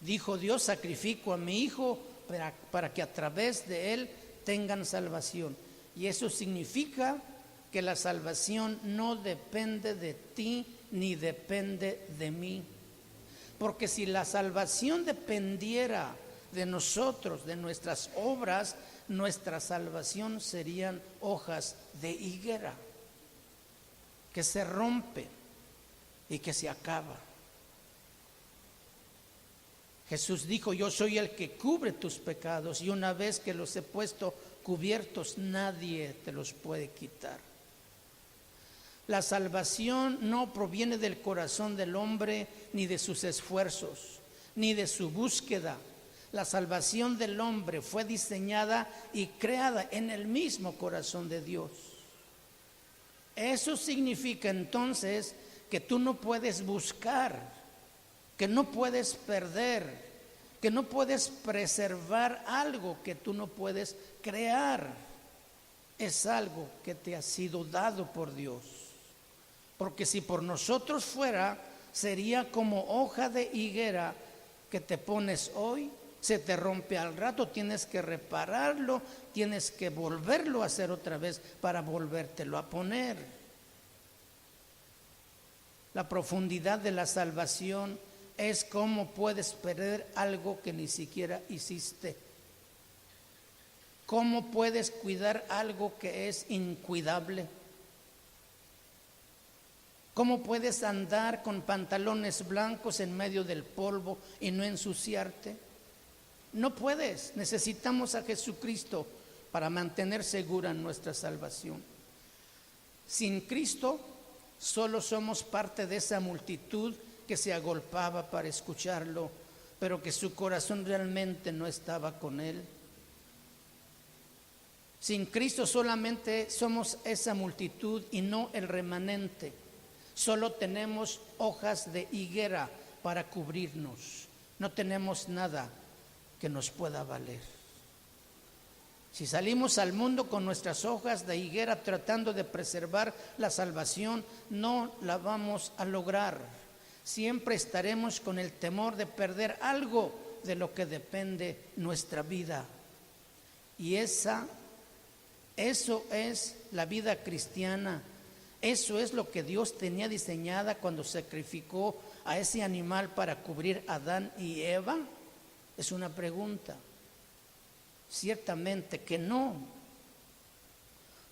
Dijo Dios: sacrifico a mi hijo para que a través de él tengan salvación. Y eso significa que la salvación no depende de ti ni depende de mí. Porque si la salvación dependiera de nosotros, de nuestras obras, nuestra salvación serían hojas de higuera que se rompe y que se acaba. Jesús dijo: yo soy el que cubre tus pecados, y una vez que los he puesto cubiertos, nadie te los puede quitar. La salvación no proviene del corazón del hombre, ni de sus esfuerzos, ni de su búsqueda. La salvación del hombre fue diseñada y creada en el mismo corazón de Dios. Eso significa entonces que tú no puedes buscar, que no puedes perder, que no puedes preservar algo que tú no puedes crear. Es algo que te ha sido dado por Dios. Porque si por nosotros fuera, sería como hoja de higuera que te pones hoy, se te rompe al rato, tienes que repararlo, tienes que volverlo a hacer otra vez para volvértelo a poner. La profundidad de la salvación es cómo puedes perder algo que ni siquiera hiciste. ¿Cómo puedes cuidar algo que es incuidable? ¿Cómo puedes andar con pantalones blancos en medio del polvo y no ensuciarte? No puedes. Necesitamos a Jesucristo para mantener segura nuestra salvación. Sin Cristo, solo somos parte de esa multitud que se agolpaba para escucharlo, pero que su corazón realmente no estaba con él. Sin Cristo solamente somos esa multitud y no el remanente. Solo tenemos hojas de higuera para cubrirnos. No tenemos nada que nos pueda valer. Si salimos al mundo con nuestras hojas de higuera tratando de preservar la salvación, no la vamos a lograr. Siempre estaremos con el temor de perder algo de lo que depende nuestra vida. Y eso es la vida cristiana. Eso es lo que Dios tenía diseñada cuando sacrificó a ese animal para cubrir a Adán y Eva. Es una pregunta. Ciertamente que no.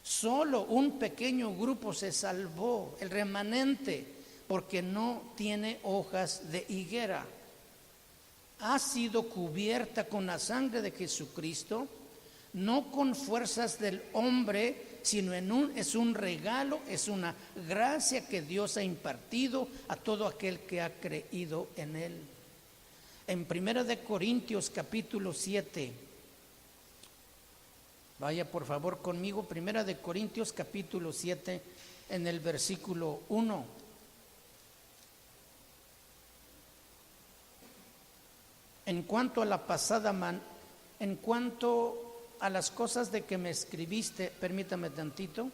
Solo un pequeño grupo se salvó, el remanente, porque no tiene hojas de higuera. Ha sido cubierta con la sangre de Jesucristo, no con fuerzas del hombre, sino es un regalo, es una gracia que Dios ha impartido a todo aquel que ha creído en él. En 1 Corintios capítulo 7, vaya por favor conmigo, 1 Corintios capítulo 7, en el versículo 1. En cuanto a las cosas de que me escribiste, permítame tantito.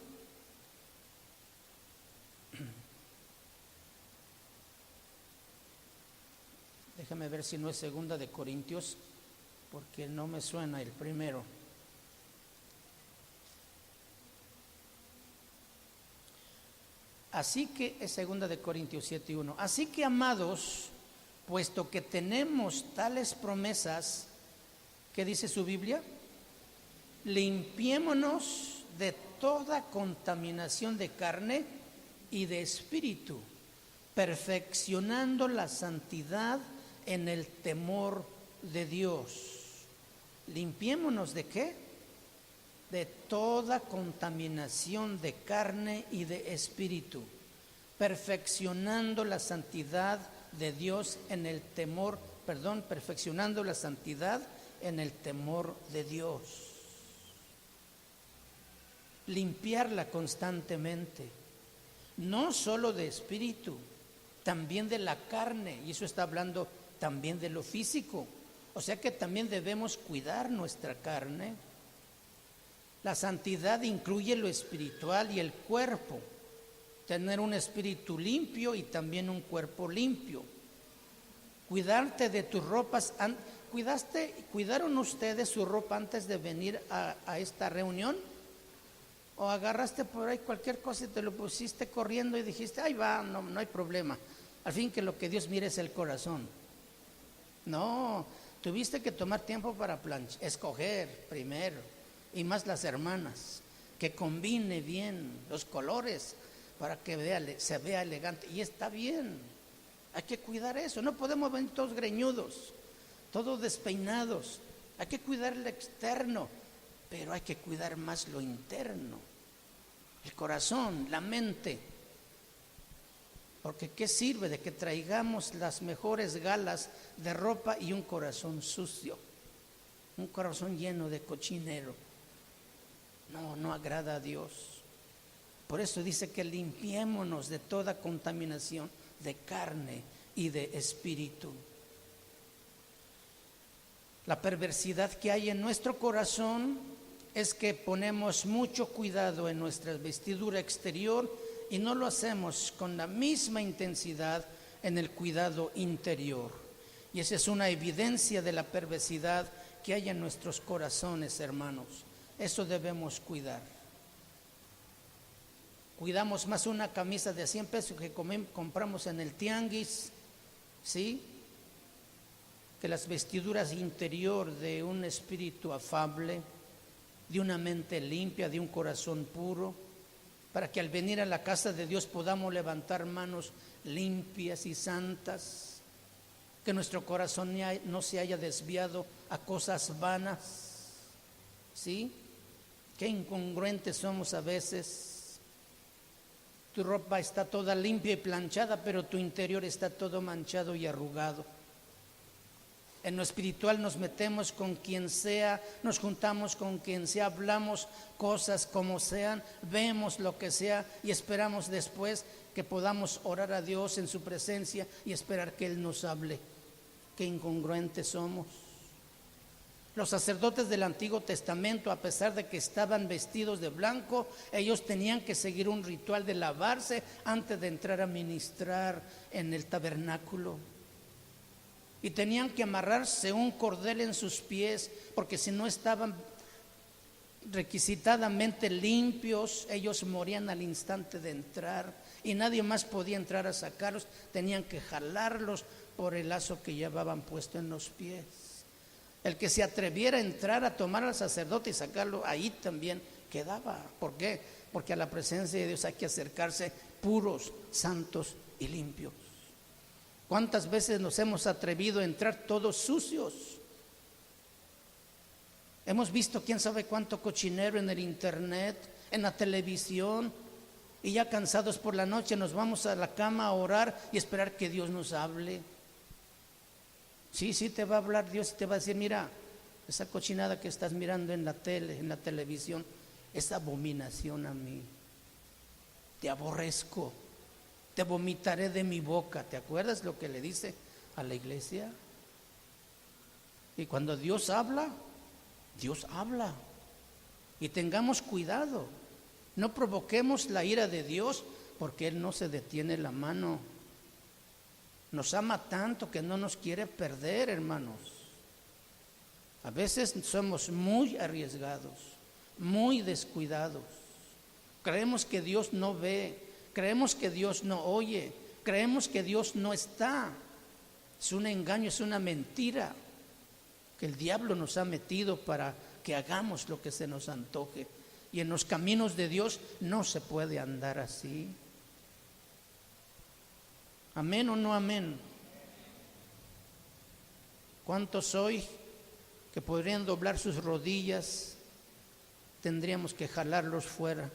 Déjame ver si no es 2 Corintios, porque no me suena el primero. Así que es 2 Corintios 7:1. Así que, amados, puesto que tenemos tales promesas, ¿qué dice su Biblia? Limpiémonos de toda contaminación de carne y de espíritu, perfeccionando la santidad en el temor de Dios. Limpiémonos ¿de qué? De toda contaminación de carne y de espíritu, perfeccionando la santidad de Dios en el temor, perfeccionando la santidad en el temor de Dios. Limpiarla constantemente, no solo de espíritu, también de la carne, y eso está hablando también de lo físico. O sea que también debemos cuidar nuestra carne. La santidad incluye lo espiritual y el cuerpo. Tener un espíritu limpio y también un cuerpo limpio. Cuidarte de tus ropas. ¿Cuidaron ustedes su ropa antes de venir a esta reunión? ¿O agarraste por ahí cualquier cosa y te lo pusiste corriendo y dijiste, ahí va, no hay problema? Al fin que lo que Dios mira es el corazón. No, tuviste que tomar tiempo para escoger primero, y más las hermanas, que combine bien los colores para que se vea elegante. Y está bien, hay que cuidar eso. No podemos venir todos greñudos, todos despeinados. Hay que cuidar el externo, pero hay que cuidar más lo interno, el corazón, la mente. Porque ¿qué sirve de que traigamos las mejores galas de ropa y un corazón sucio? Un corazón lleno de cochinero. No agrada a Dios. Por eso dice que limpiémonos de toda contaminación de carne y de espíritu. La perversidad que hay en nuestro corazón es que ponemos mucho cuidado en nuestra vestidura exterior y no lo hacemos con la misma intensidad en el cuidado interior. Y esa es una evidencia de la perversidad que hay en nuestros corazones, hermanos. Eso debemos cuidar. Cuidamos más una camisa de 100 pesos que compramos en el tianguis, ¿sí?, que las vestiduras interior de un espíritu afable, de una mente limpia, de un corazón puro, para que al venir a la casa de Dios podamos levantar manos limpias y santas, que nuestro corazón no se haya desviado a cosas vanas, ¿sí? Qué incongruentes somos a veces. Tu ropa está toda limpia y planchada, pero tu interior está todo manchado y arrugado. En lo espiritual nos metemos con quien sea, nos juntamos con quien sea, hablamos cosas como sean, vemos lo que sea y esperamos después que podamos orar a Dios en su presencia y esperar que Él nos hable. Qué incongruentes somos. Los sacerdotes del Antiguo Testamento, a pesar de que estaban vestidos de blanco, ellos tenían que seguir un ritual de lavarse antes de entrar a ministrar en el tabernáculo. Y tenían que amarrarse un cordel en sus pies, porque si no estaban requisitadamente limpios, ellos morían al instante de entrar y nadie más podía entrar a sacarlos. Tenían que jalarlos por el lazo que llevaban puesto en los pies. El que se atreviera a entrar a tomar al sacerdote y sacarlo, ahí también quedaba. ¿Por qué? Porque a la presencia de Dios hay que acercarse puros, santos y limpios. ¿Cuántas veces nos hemos atrevido a entrar todos sucios? Hemos visto quién sabe cuánto cochinero en el internet, en la televisión, y ya cansados por la noche nos vamos a la cama a orar y esperar que Dios nos hable. Sí, te va a hablar Dios y te va a decir, mira, esa cochinada que estás mirando en la tele, en la televisión, es abominación a mí. Te aborrezco. Te vomitaré de mi boca. ¿Te acuerdas lo que le dice a la iglesia? Y cuando Dios habla, Dios habla. Y tengamos cuidado. No provoquemos la ira de Dios, porque Él no se detiene la mano. Nos ama tanto que no nos quiere perder, hermanos. A veces somos muy arriesgados, muy descuidados. Creemos que Dios no ve. Creemos que Dios no oye, creemos que Dios no está. Es un engaño, es una mentira que el diablo nos ha metido para que hagamos lo que se nos antoje. Y en los caminos de Dios no se puede andar así. ¿Amén o no amén? ¿Cuántos hoy que podrían doblar sus rodillas tendríamos que jalarlos fuera?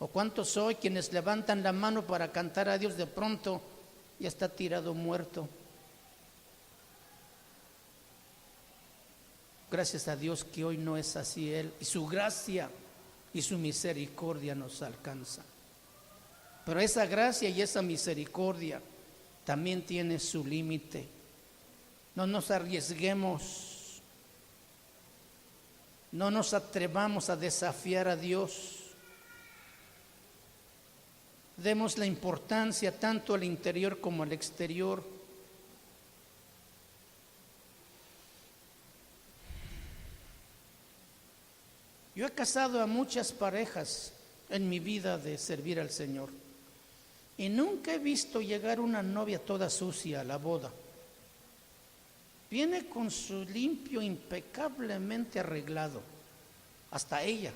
¿O cuántos hoy quienes levantan la mano para cantar a Dios de pronto ya está tirado muerto? Gracias a Dios que hoy no es así Él, y su gracia y su misericordia nos alcanza. Pero esa gracia y esa misericordia también tiene su límite. No nos arriesguemos No nos atrevamos a desafiar a Dios. Demos la importancia tanto al interior como al exterior. Yo he casado a muchas parejas en mi vida de servir al Señor y nunca he visto llegar una novia toda sucia a la boda. Viene con su limpio impecablemente arreglado, hasta ella.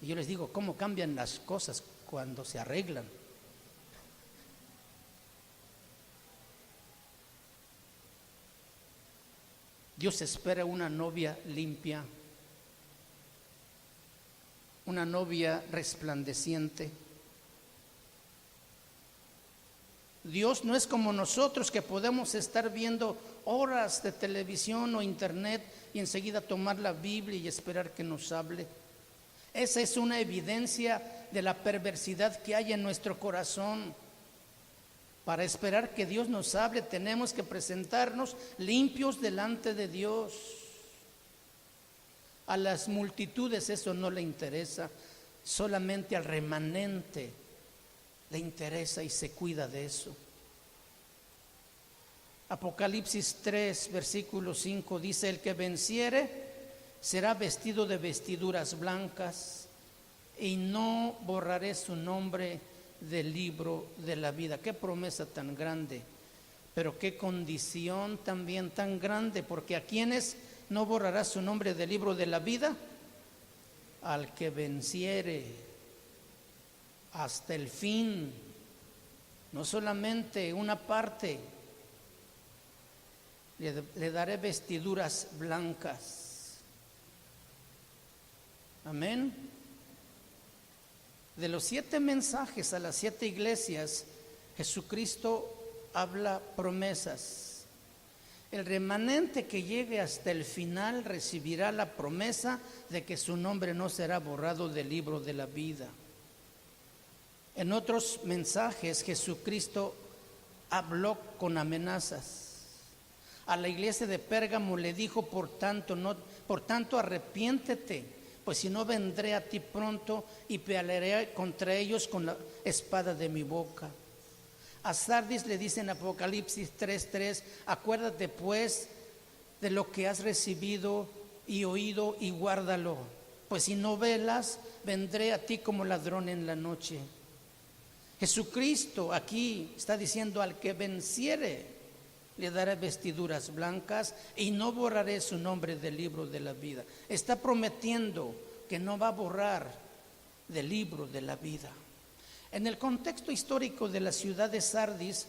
Y yo les digo, ¿cómo cambian las cosas cuando se arreglan? Dios espera una novia limpia, una novia resplandeciente. Dios no es como nosotros que podemos estar viendo horas de televisión o internet y enseguida tomar la Biblia y esperar que nos hable. Esa es una evidencia de la perversidad que hay en nuestro corazón. Para esperar que Dios nos hable, tenemos que presentarnos limpios delante de Dios. A las multitudes eso no le interesa, solamente al remanente le interesa y se cuida de eso. Apocalipsis 3, versículo 5 dice: el que venciere será vestido de vestiduras blancas y no borraré su nombre del libro de la vida. Qué promesa tan grande, pero qué condición también tan grande, porque ¿a quiénes no borrará su nombre del libro de la vida? Al que venciere hasta el fin, no solamente una parte. Le daré vestiduras blancas. Amén. De los 7 mensajes a las 7 iglesias, Jesucristo habla promesas. El remanente que llegue hasta el final recibirá la promesa de que su nombre no será borrado del libro de la vida. En otros mensajes, Jesucristo habló con amenazas. A la iglesia de Pérgamo le dijo: por tanto arrepiéntete, pues si no vendré a ti pronto y pelearé contra ellos con la espada de mi boca. A Sardis le dice en Apocalipsis 3:3: acuérdate pues de lo que has recibido y oído y guárdalo, pues si no velas, vendré a ti como ladrón en la noche. Jesucristo aquí está diciendo: al que venciere le daré vestiduras blancas y no borraré su nombre del libro de la vida. Está prometiendo que no va a borrar del libro de la vida. En el contexto histórico de la ciudad de Sardis,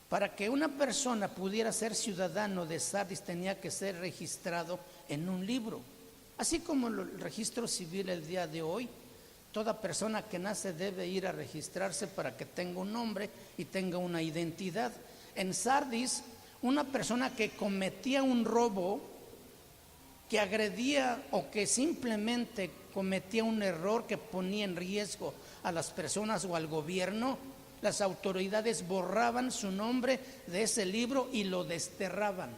para que una persona pudiera ser ciudadano de Sardis tenía que ser registrado en un libro. Así como el registro civil el día de hoy, toda persona que nace debe ir a registrarse para que tenga un nombre y tenga una identidad. En Sardis, una persona que cometía un robo, que agredía o que simplemente cometía un error que ponía en riesgo a las personas o al gobierno, las autoridades borraban su nombre de ese libro y lo desterraban,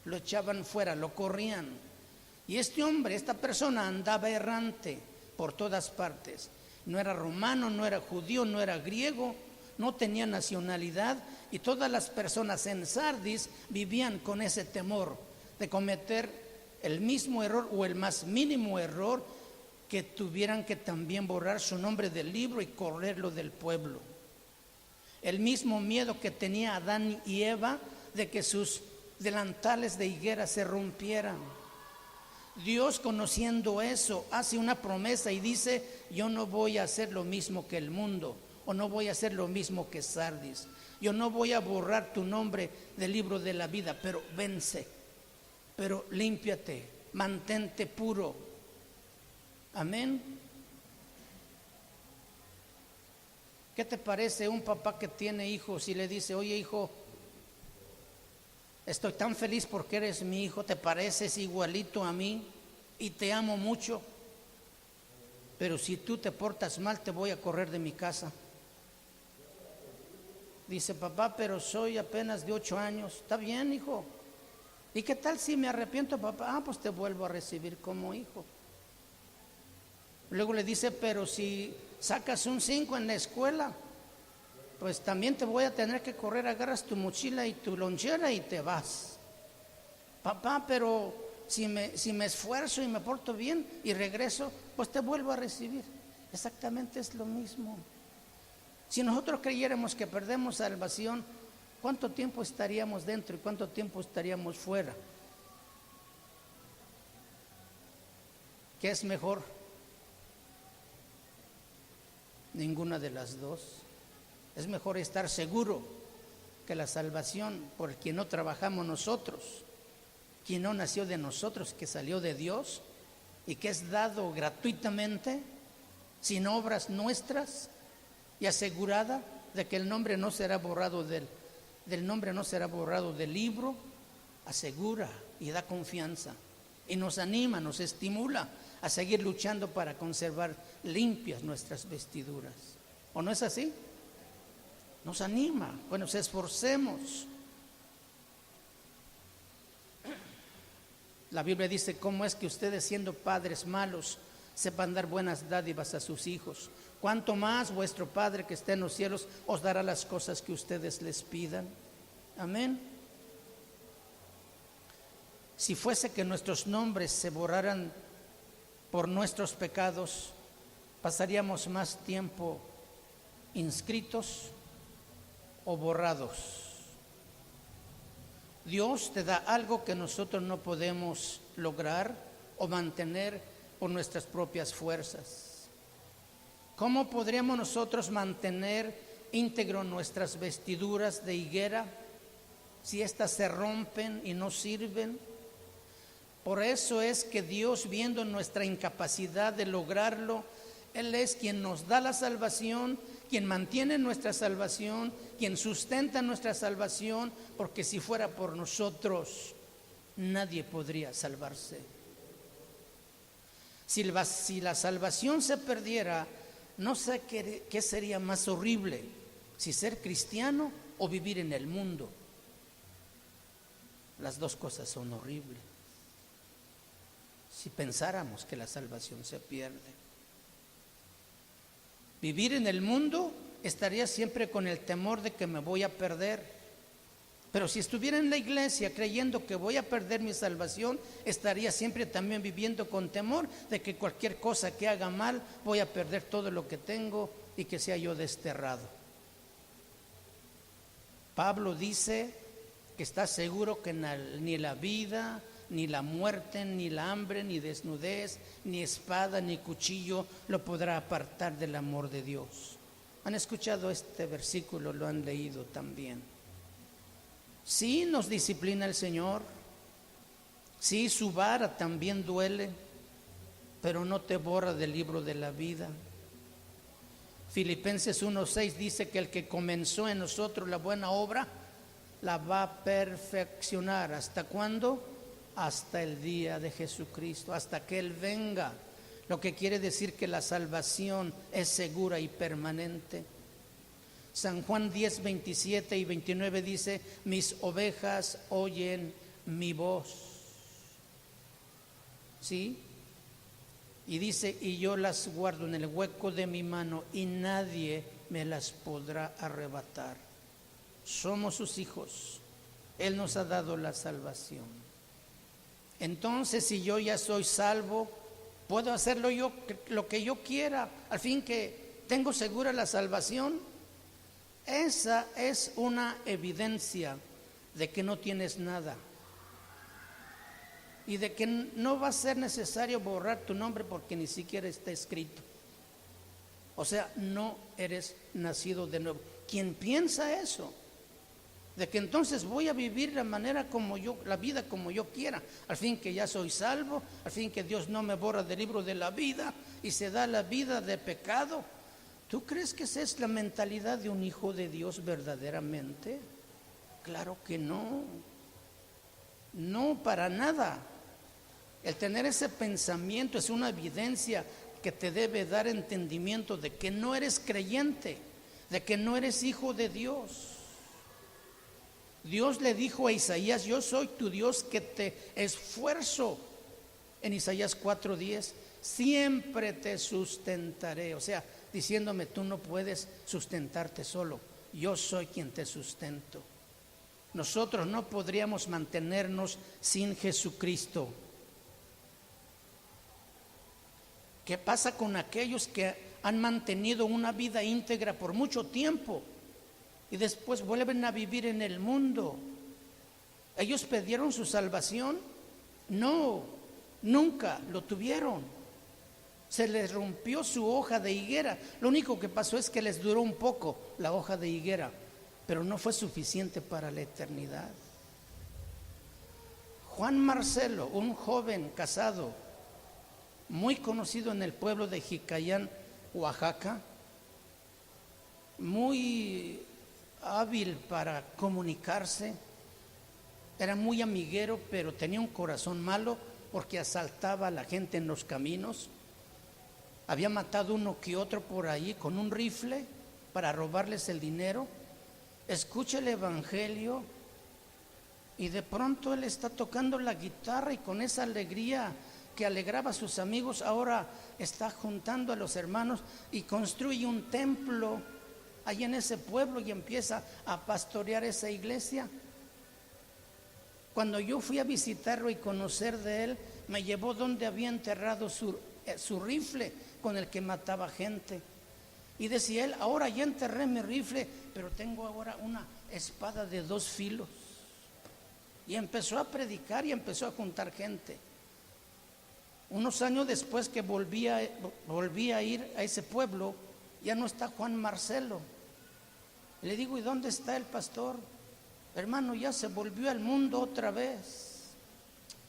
lo echaban fuera, lo corrían. Y este hombre, esta persona andaba errante por todas partes. No era romano, no era judío, no era griego, no tenía nacionalidad, y todas las personas en Sardis vivían con ese temor de cometer el mismo error o el más mínimo error, que tuvieran que también borrar su nombre del libro y correrlo del pueblo. El mismo miedo que tenía Adán y Eva de que sus delantales de higuera se rompieran. Dios, conociendo eso, hace una promesa y dice: yo no voy a hacer lo mismo que el mundo, o no voy a hacer lo mismo que Sardis. Yo no voy a borrar tu nombre del libro de la vida, pero vence, pero límpiate, mantente puro. Amén. ¿Qué te parece un papá que tiene hijos y le dice: oye, hijo, estoy tan feliz porque eres mi hijo, te pareces igualito a mí y te amo mucho, pero si tú te portas mal te voy a correr de mi casa? Dice: papá, pero soy apenas de 8 años. Está bien, hijo, ¿Y qué tal si me arrepiento, papá? Pues te vuelvo a recibir como hijo. Luego le dice, pero si sacas un 5 en la escuela, pues también te voy a tener que correr, agarras tu mochila y tu lonchera y te vas. Papá, pero si me esfuerzo y me porto bien y regreso, pues te vuelvo a recibir. Exactamente es lo mismo. Si nosotros creyéramos que perdemos salvación, ¿cuánto tiempo estaríamos dentro y cuánto tiempo estaríamos fuera? ¿Qué es mejor? Ninguna de las dos. Es mejor estar seguro que la salvación por quien no trabajamos nosotros, quien no nació de nosotros, que salió de Dios y que es dado gratuitamente, sin obras nuestras, y asegurada de que el nombre no será borrado del nombre no será borrado del libro, asegura y da confianza y nos anima, nos estimula a seguir luchando para conservar limpias nuestras vestiduras. ¿O no es así? Nos anima, bueno, nos esforcemos. La Biblia dice, ¿cómo es que ustedes siendo padres malos sepan dar buenas dádivas a sus hijos? ¿Cuánto más vuestro Padre que está en los cielos os dará las cosas que ustedes les pidan? Amén. Si fuese que nuestros nombres se borraran por nuestros pecados, pasaríamos más tiempo inscritos o borrados. Dios te da algo que nosotros no podemos lograr o mantener por nuestras propias fuerzas. ¿Cómo podríamos nosotros mantener íntegro nuestras vestiduras de higuera si éstas se rompen y no sirven? Por eso es que Dios, viendo nuestra incapacidad de lograrlo, Él es quien nos da la salvación, quien mantiene nuestra salvación, quien sustenta nuestra salvación, porque si fuera por nosotros, nadie podría salvarse. Si la salvación se perdiera, no sé qué sería más horrible, si ser cristiano o vivir en el mundo. Las dos cosas son horribles. Si pensáramos que la salvación se pierde. Vivir en el mundo estaría siempre con el temor de que me voy a perder. Pero si estuviera en la iglesia creyendo que voy a perder mi salvación, estaría siempre también viviendo con temor de que cualquier cosa que haga mal voy a perder todo lo que tengo y que sea yo desterrado. Pablo dice que está seguro que ni la vida, ni la muerte, ni la hambre, ni desnudez, ni espada, ni cuchillo lo podrá apartar del amor de Dios. ¿Han escuchado este versículo? Lo han leído también. Sí nos disciplina el Señor, sí su vara también duele, pero no te borra del libro de la vida. Filipenses 1:6 dice que el que comenzó en nosotros la buena obra, la va a perfeccionar. ¿Hasta cuándo? Hasta el día de Jesucristo, hasta que Él venga. Lo que quiere decir que la salvación es segura y permanente. San Juan 10, 27 y 29 dice, mis ovejas oyen mi voz. ¿Sí? Y dice, y yo las guardo en el hueco de mi mano y nadie me las podrá arrebatar. Somos sus hijos. Él nos ha dado la salvación. Entonces, si yo ya soy salvo, puedo hacerlo yo lo que yo quiera, al fin que tengo segura la salvación. Esa es una evidencia de que no tienes nada y de que no va a ser necesario borrar tu nombre porque ni siquiera está escrito. O sea, no eres nacido de nuevo. ¿Quién piensa eso? De que entonces voy a vivir la vida como yo quiera, al fin que ya soy salvo, al fin que Dios no me borra del libro de la vida y se da la vida de pecado. ¿Tú crees que esa es la mentalidad de un hijo de Dios verdaderamente? Claro que no. No, para nada. El tener ese pensamiento es una evidencia que te debe dar entendimiento de que no eres creyente, de que no eres hijo de Dios. Dios le dijo a Isaías: yo soy tu Dios que te esfuerzo. En Isaías 4:10, siempre te sustentaré. O sea, diciéndome: tú no puedes sustentarte solo, yo soy quien te sustento. Nosotros no podríamos mantenernos sin Jesucristo. ¿Qué pasa con aquellos que han mantenido una vida íntegra por mucho tiempo y después vuelven a vivir en el mundo? ¿Ellos perdieron su salvación? No, nunca lo tuvieron. Se les rompió su hoja de higuera. Lo único que pasó es que les duró un poco la hoja de higuera, pero no fue suficiente para la eternidad. Juan Marcelo, un joven casado, muy conocido en el pueblo de Jicayán, Oaxaca, muy hábil para comunicarse, era muy amiguero, pero tenía un corazón malo porque asaltaba a la gente en los caminos. Había matado uno que otro por ahí con un rifle para robarles el dinero. Escucha el evangelio y de pronto él está tocando la guitarra, y con esa alegría que alegraba a sus amigos, ahora está juntando a los hermanos y construye un templo ahí en ese pueblo y empieza a pastorear esa iglesia. Cuando yo fui a visitarlo y conocer de él, me llevó donde había enterrado su rifle con el que mataba gente. Y decía él: ahora ya enterré mi rifle, pero tengo ahora una espada de 2 filos. Y empezó a predicar y empezó a juntar gente. Unos años después que volví a ir a ese pueblo, ya no está Juan Marcelo. Le digo: ¿y dónde está el pastor? Hermano, ya se volvió al mundo otra vez.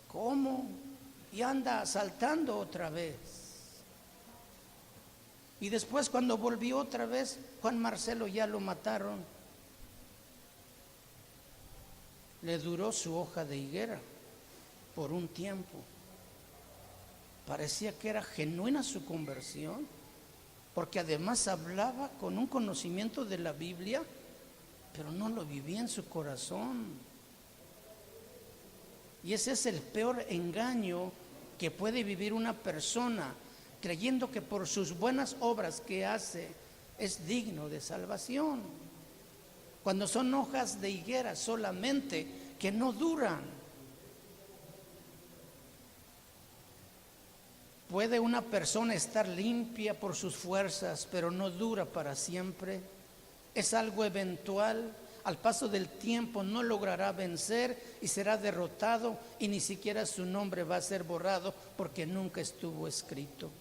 ¿Cómo? Y anda asaltando otra vez. Y después, cuando volvió otra vez, Juan Marcelo ya lo mataron. Le duró su hoja de higuera por un tiempo. Parecía que era genuina su conversión, porque además hablaba con un conocimiento de la Biblia, pero no lo vivía en su corazón. Y ese es el peor engaño que puede vivir una persona, creyendo que por sus buenas obras que hace es digno de salvación, cuando son hojas de higuera solamente que no duran. ¿Puede una persona estar limpia por sus fuerzas, pero no dura para siempre? Es algo eventual. Al paso del tiempo no logrará vencer y será derrotado, y ni siquiera su nombre va a ser borrado porque nunca estuvo escrito.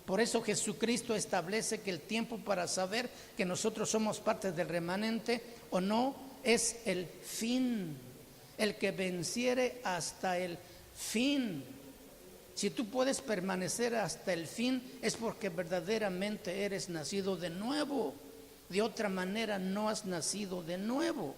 Por eso Jesucristo establece que el tiempo para saber que nosotros somos parte del remanente o no es el fin. El que venciere hasta el fin. Si tú puedes permanecer hasta el fin, es porque verdaderamente eres nacido de nuevo. De otra manera no has nacido de nuevo.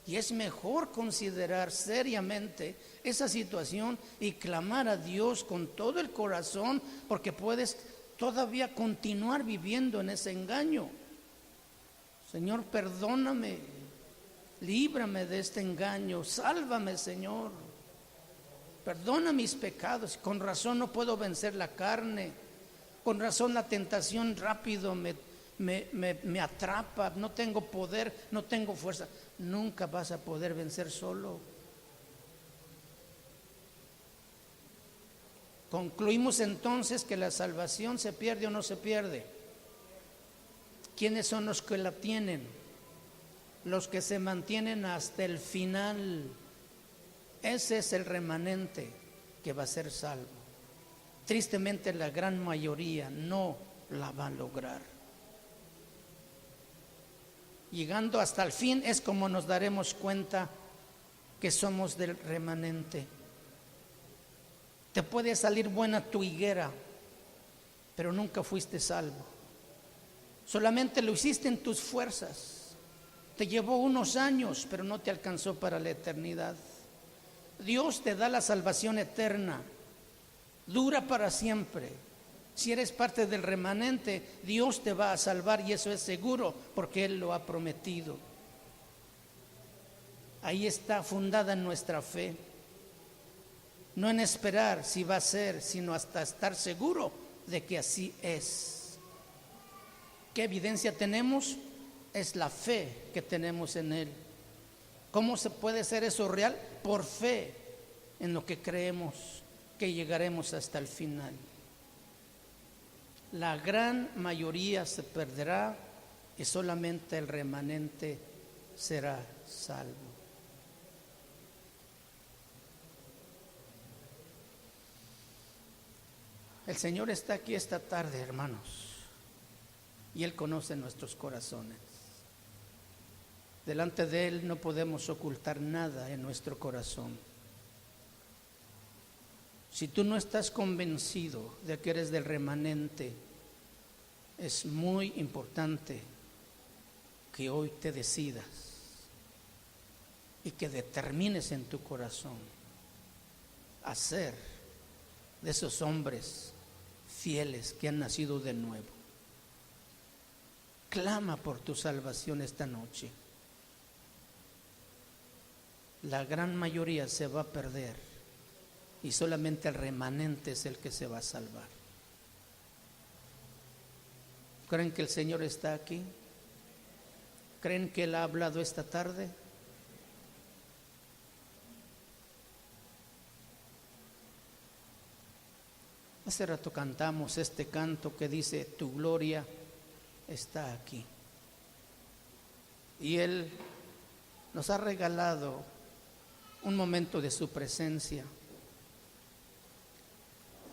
Y es mejor considerar seriamente esa situación y clamar a Dios con todo el corazón, porque puedes todavía continuar viviendo en ese engaño. Señor, perdóname, líbrame de este engaño, sálvame, Señor. Perdona mis pecados. Con razón no puedo vencer la carne. Con razón la tentación rápido me atrapa. No tengo poder, no tengo fuerza. Nunca vas a poder vencer solo. Concluimos entonces que la salvación se pierde o no se pierde. ¿Quiénes son los que la tienen? Los que se mantienen hasta el final. Ese es el remanente que va a ser salvo. Tristemente la gran mayoría no la va a lograr. Llegando hasta el fin es como nos daremos cuenta que somos del remanente. Te puede salir buena tu higuera, pero nunca fuiste salvo. Solamente lo hiciste en tus fuerzas. Te llevó unos años, pero no te alcanzó para la eternidad. Dios te da la salvación eterna, dura para siempre. Si eres parte del remanente, Dios te va a salvar, y eso es seguro porque Él lo ha prometido. Ahí está fundada nuestra fe. No en esperar si va a ser, sino hasta estar seguro de que así es. ¿Qué evidencia tenemos? Es la fe que tenemos en Él. ¿Cómo se puede hacer eso real? Por fe en lo que creemos que llegaremos hasta el final. La gran mayoría se perderá y solamente el remanente será salvo. El Señor está aquí esta tarde, hermanos, y Él conoce nuestros corazones. Delante de Él no podemos ocultar nada en nuestro corazón. Si tú no estás convencido de que eres del remanente, es muy importante que hoy te decidas y que determines en tu corazón a ser de esos hombres fieles que han nacido de nuevo. Clama por tu salvación esta noche. La gran mayoría se va a perder y solamente el remanente es el que se va a salvar. ¿Creen que el Señor está aquí? ¿Creen que Él ha hablado esta tarde? Hace rato cantamos este canto que dice: tu gloria está aquí. Y Él nos ha regalado un momento de su presencia.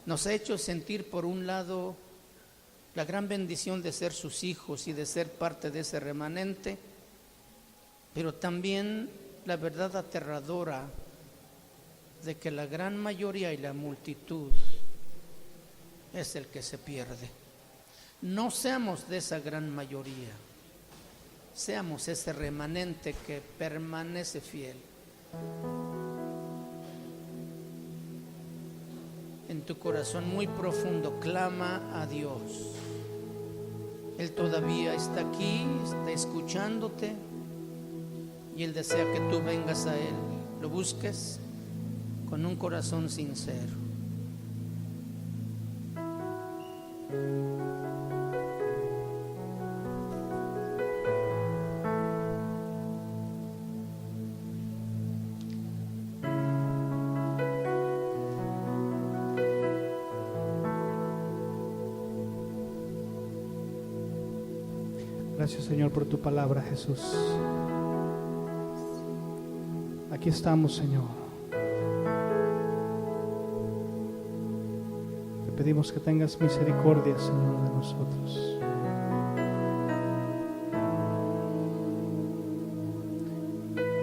Nos ha hecho sentir, por un lado, la gran bendición de ser sus hijos y de ser parte de ese remanente, pero también la verdad aterradora de que la gran mayoría y la multitud es el que se pierde. No seamos de esa gran mayoría, seamos ese remanente que permanece fiel. En tu corazón muy profundo clama a Dios. Él todavía está aquí, está escuchándote, y Él desea que tú vengas a Él, lo busques con un corazón sincero. Gracias, Señor, por tu palabra, Jesús. Aquí estamos, Señor. Te pedimos que tengas misericordia, Señor, de nosotros.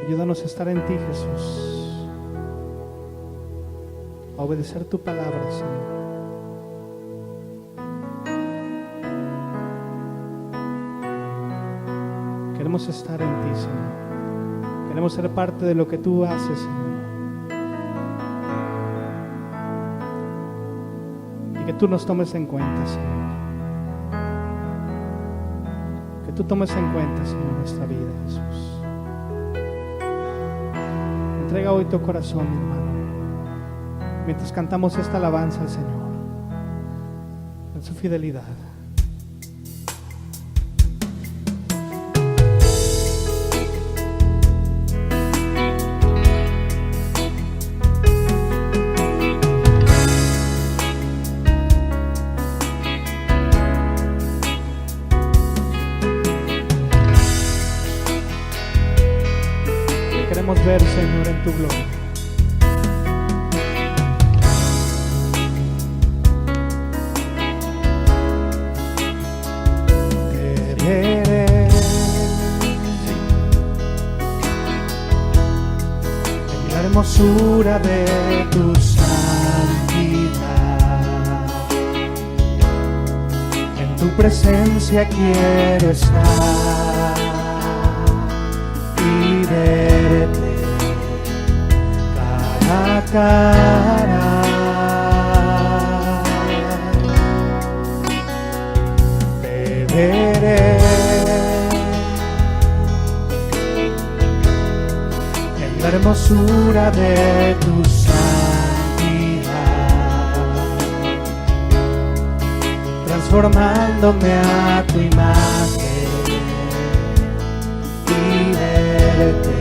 Ayúdanos a estar en ti, Jesús, a obedecer tu palabra, Señor. Queremos estar en ti, Señor. Queremos ser parte de lo que tú haces, Señor. Y que tú nos tomes en cuenta, Señor. Que tú tomes en cuenta, Señor, nuestra vida, Jesús. Entrega hoy tu corazón, mi hermano, mientras cantamos esta alabanza al Señor en su fidelidad. Queremos ver, Señor, en tu gloria. Te veré en la hermosura de tu santidad. En tu presencia quiero estar y verte cara a cara. Te veré hermosura de tu santidad, transformándome a tu imagen y verte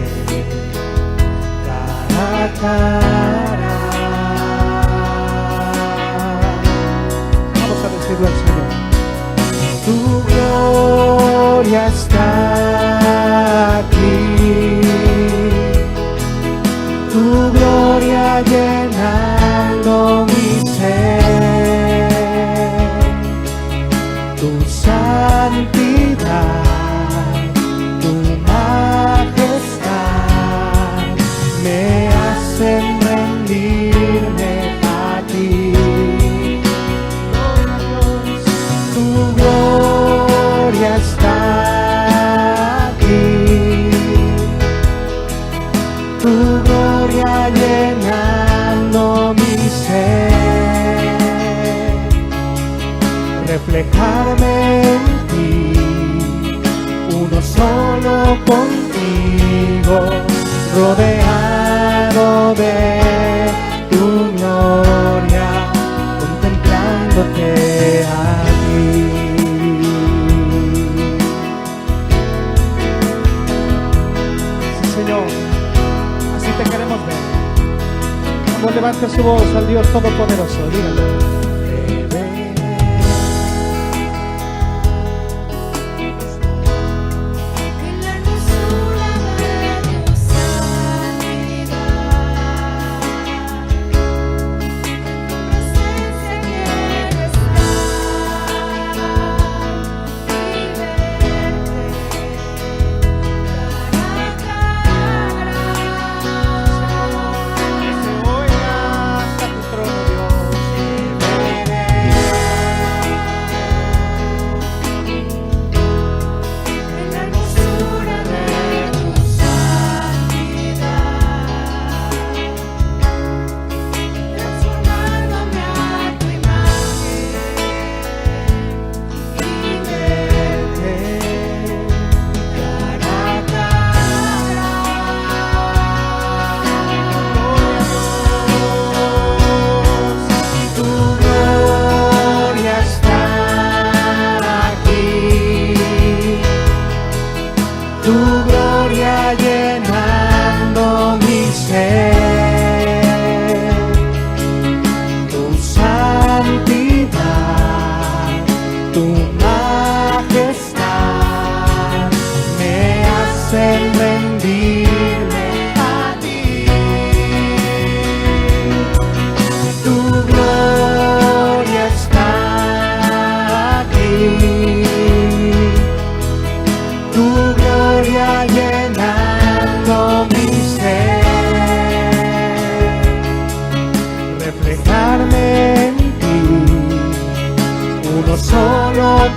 cara a cara. Vamos a decirlo al Señor. Tu gloria está aquí, tu gloria llenando mi ser, tu santidad, tu majestad me hacen rendirme a ti. Tu gloria está aquí, tu gloria llenando mi ser, reflejarme en ti, uno solo contigo, rodeado de tu gloria, contemplándote a ti. Sí, Señor, así te queremos ver. Vamos, levante su voz al Dios Todopoderoso, dígalo.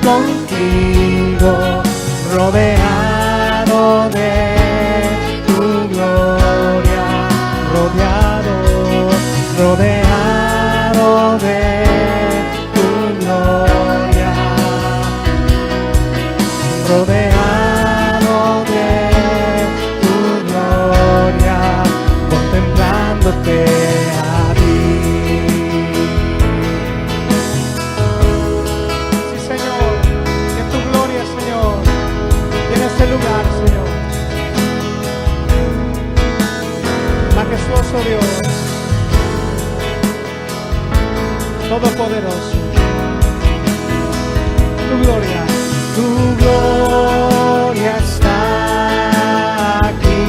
Contigo, rodeado de tu gloria, rodeado de tu gloria, rodeado de tu gloria, contemplándote a ti. Este lugar, Señor, majestuoso Dios, todopoderoso, tu gloria está aquí,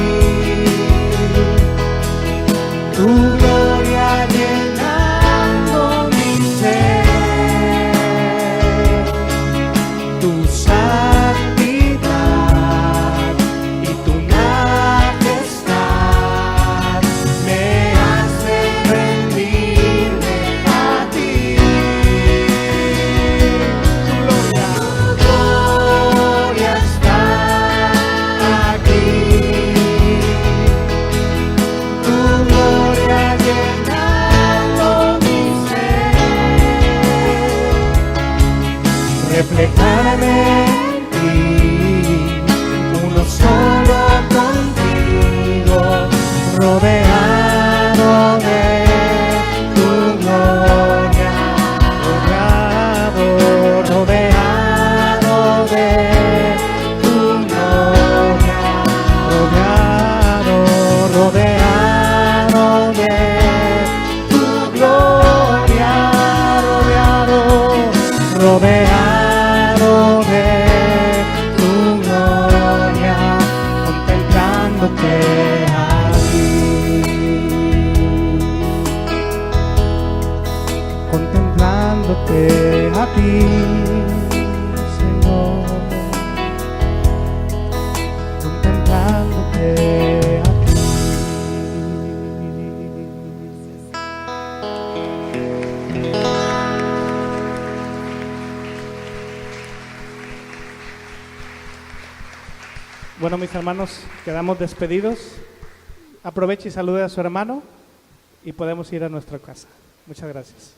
tu gloria llenando mi ser, tu santidad y tu majestad me hacen rendirme a ti. Tu gloria poder, tu gloria, contemplándote a ti, contemplándote a ti, Señor, contemplándote a ti. Bueno, mis hermanos, quedamos despedidos. Aproveche y salude a su hermano y podemos ir a nuestra casa. Muchas gracias.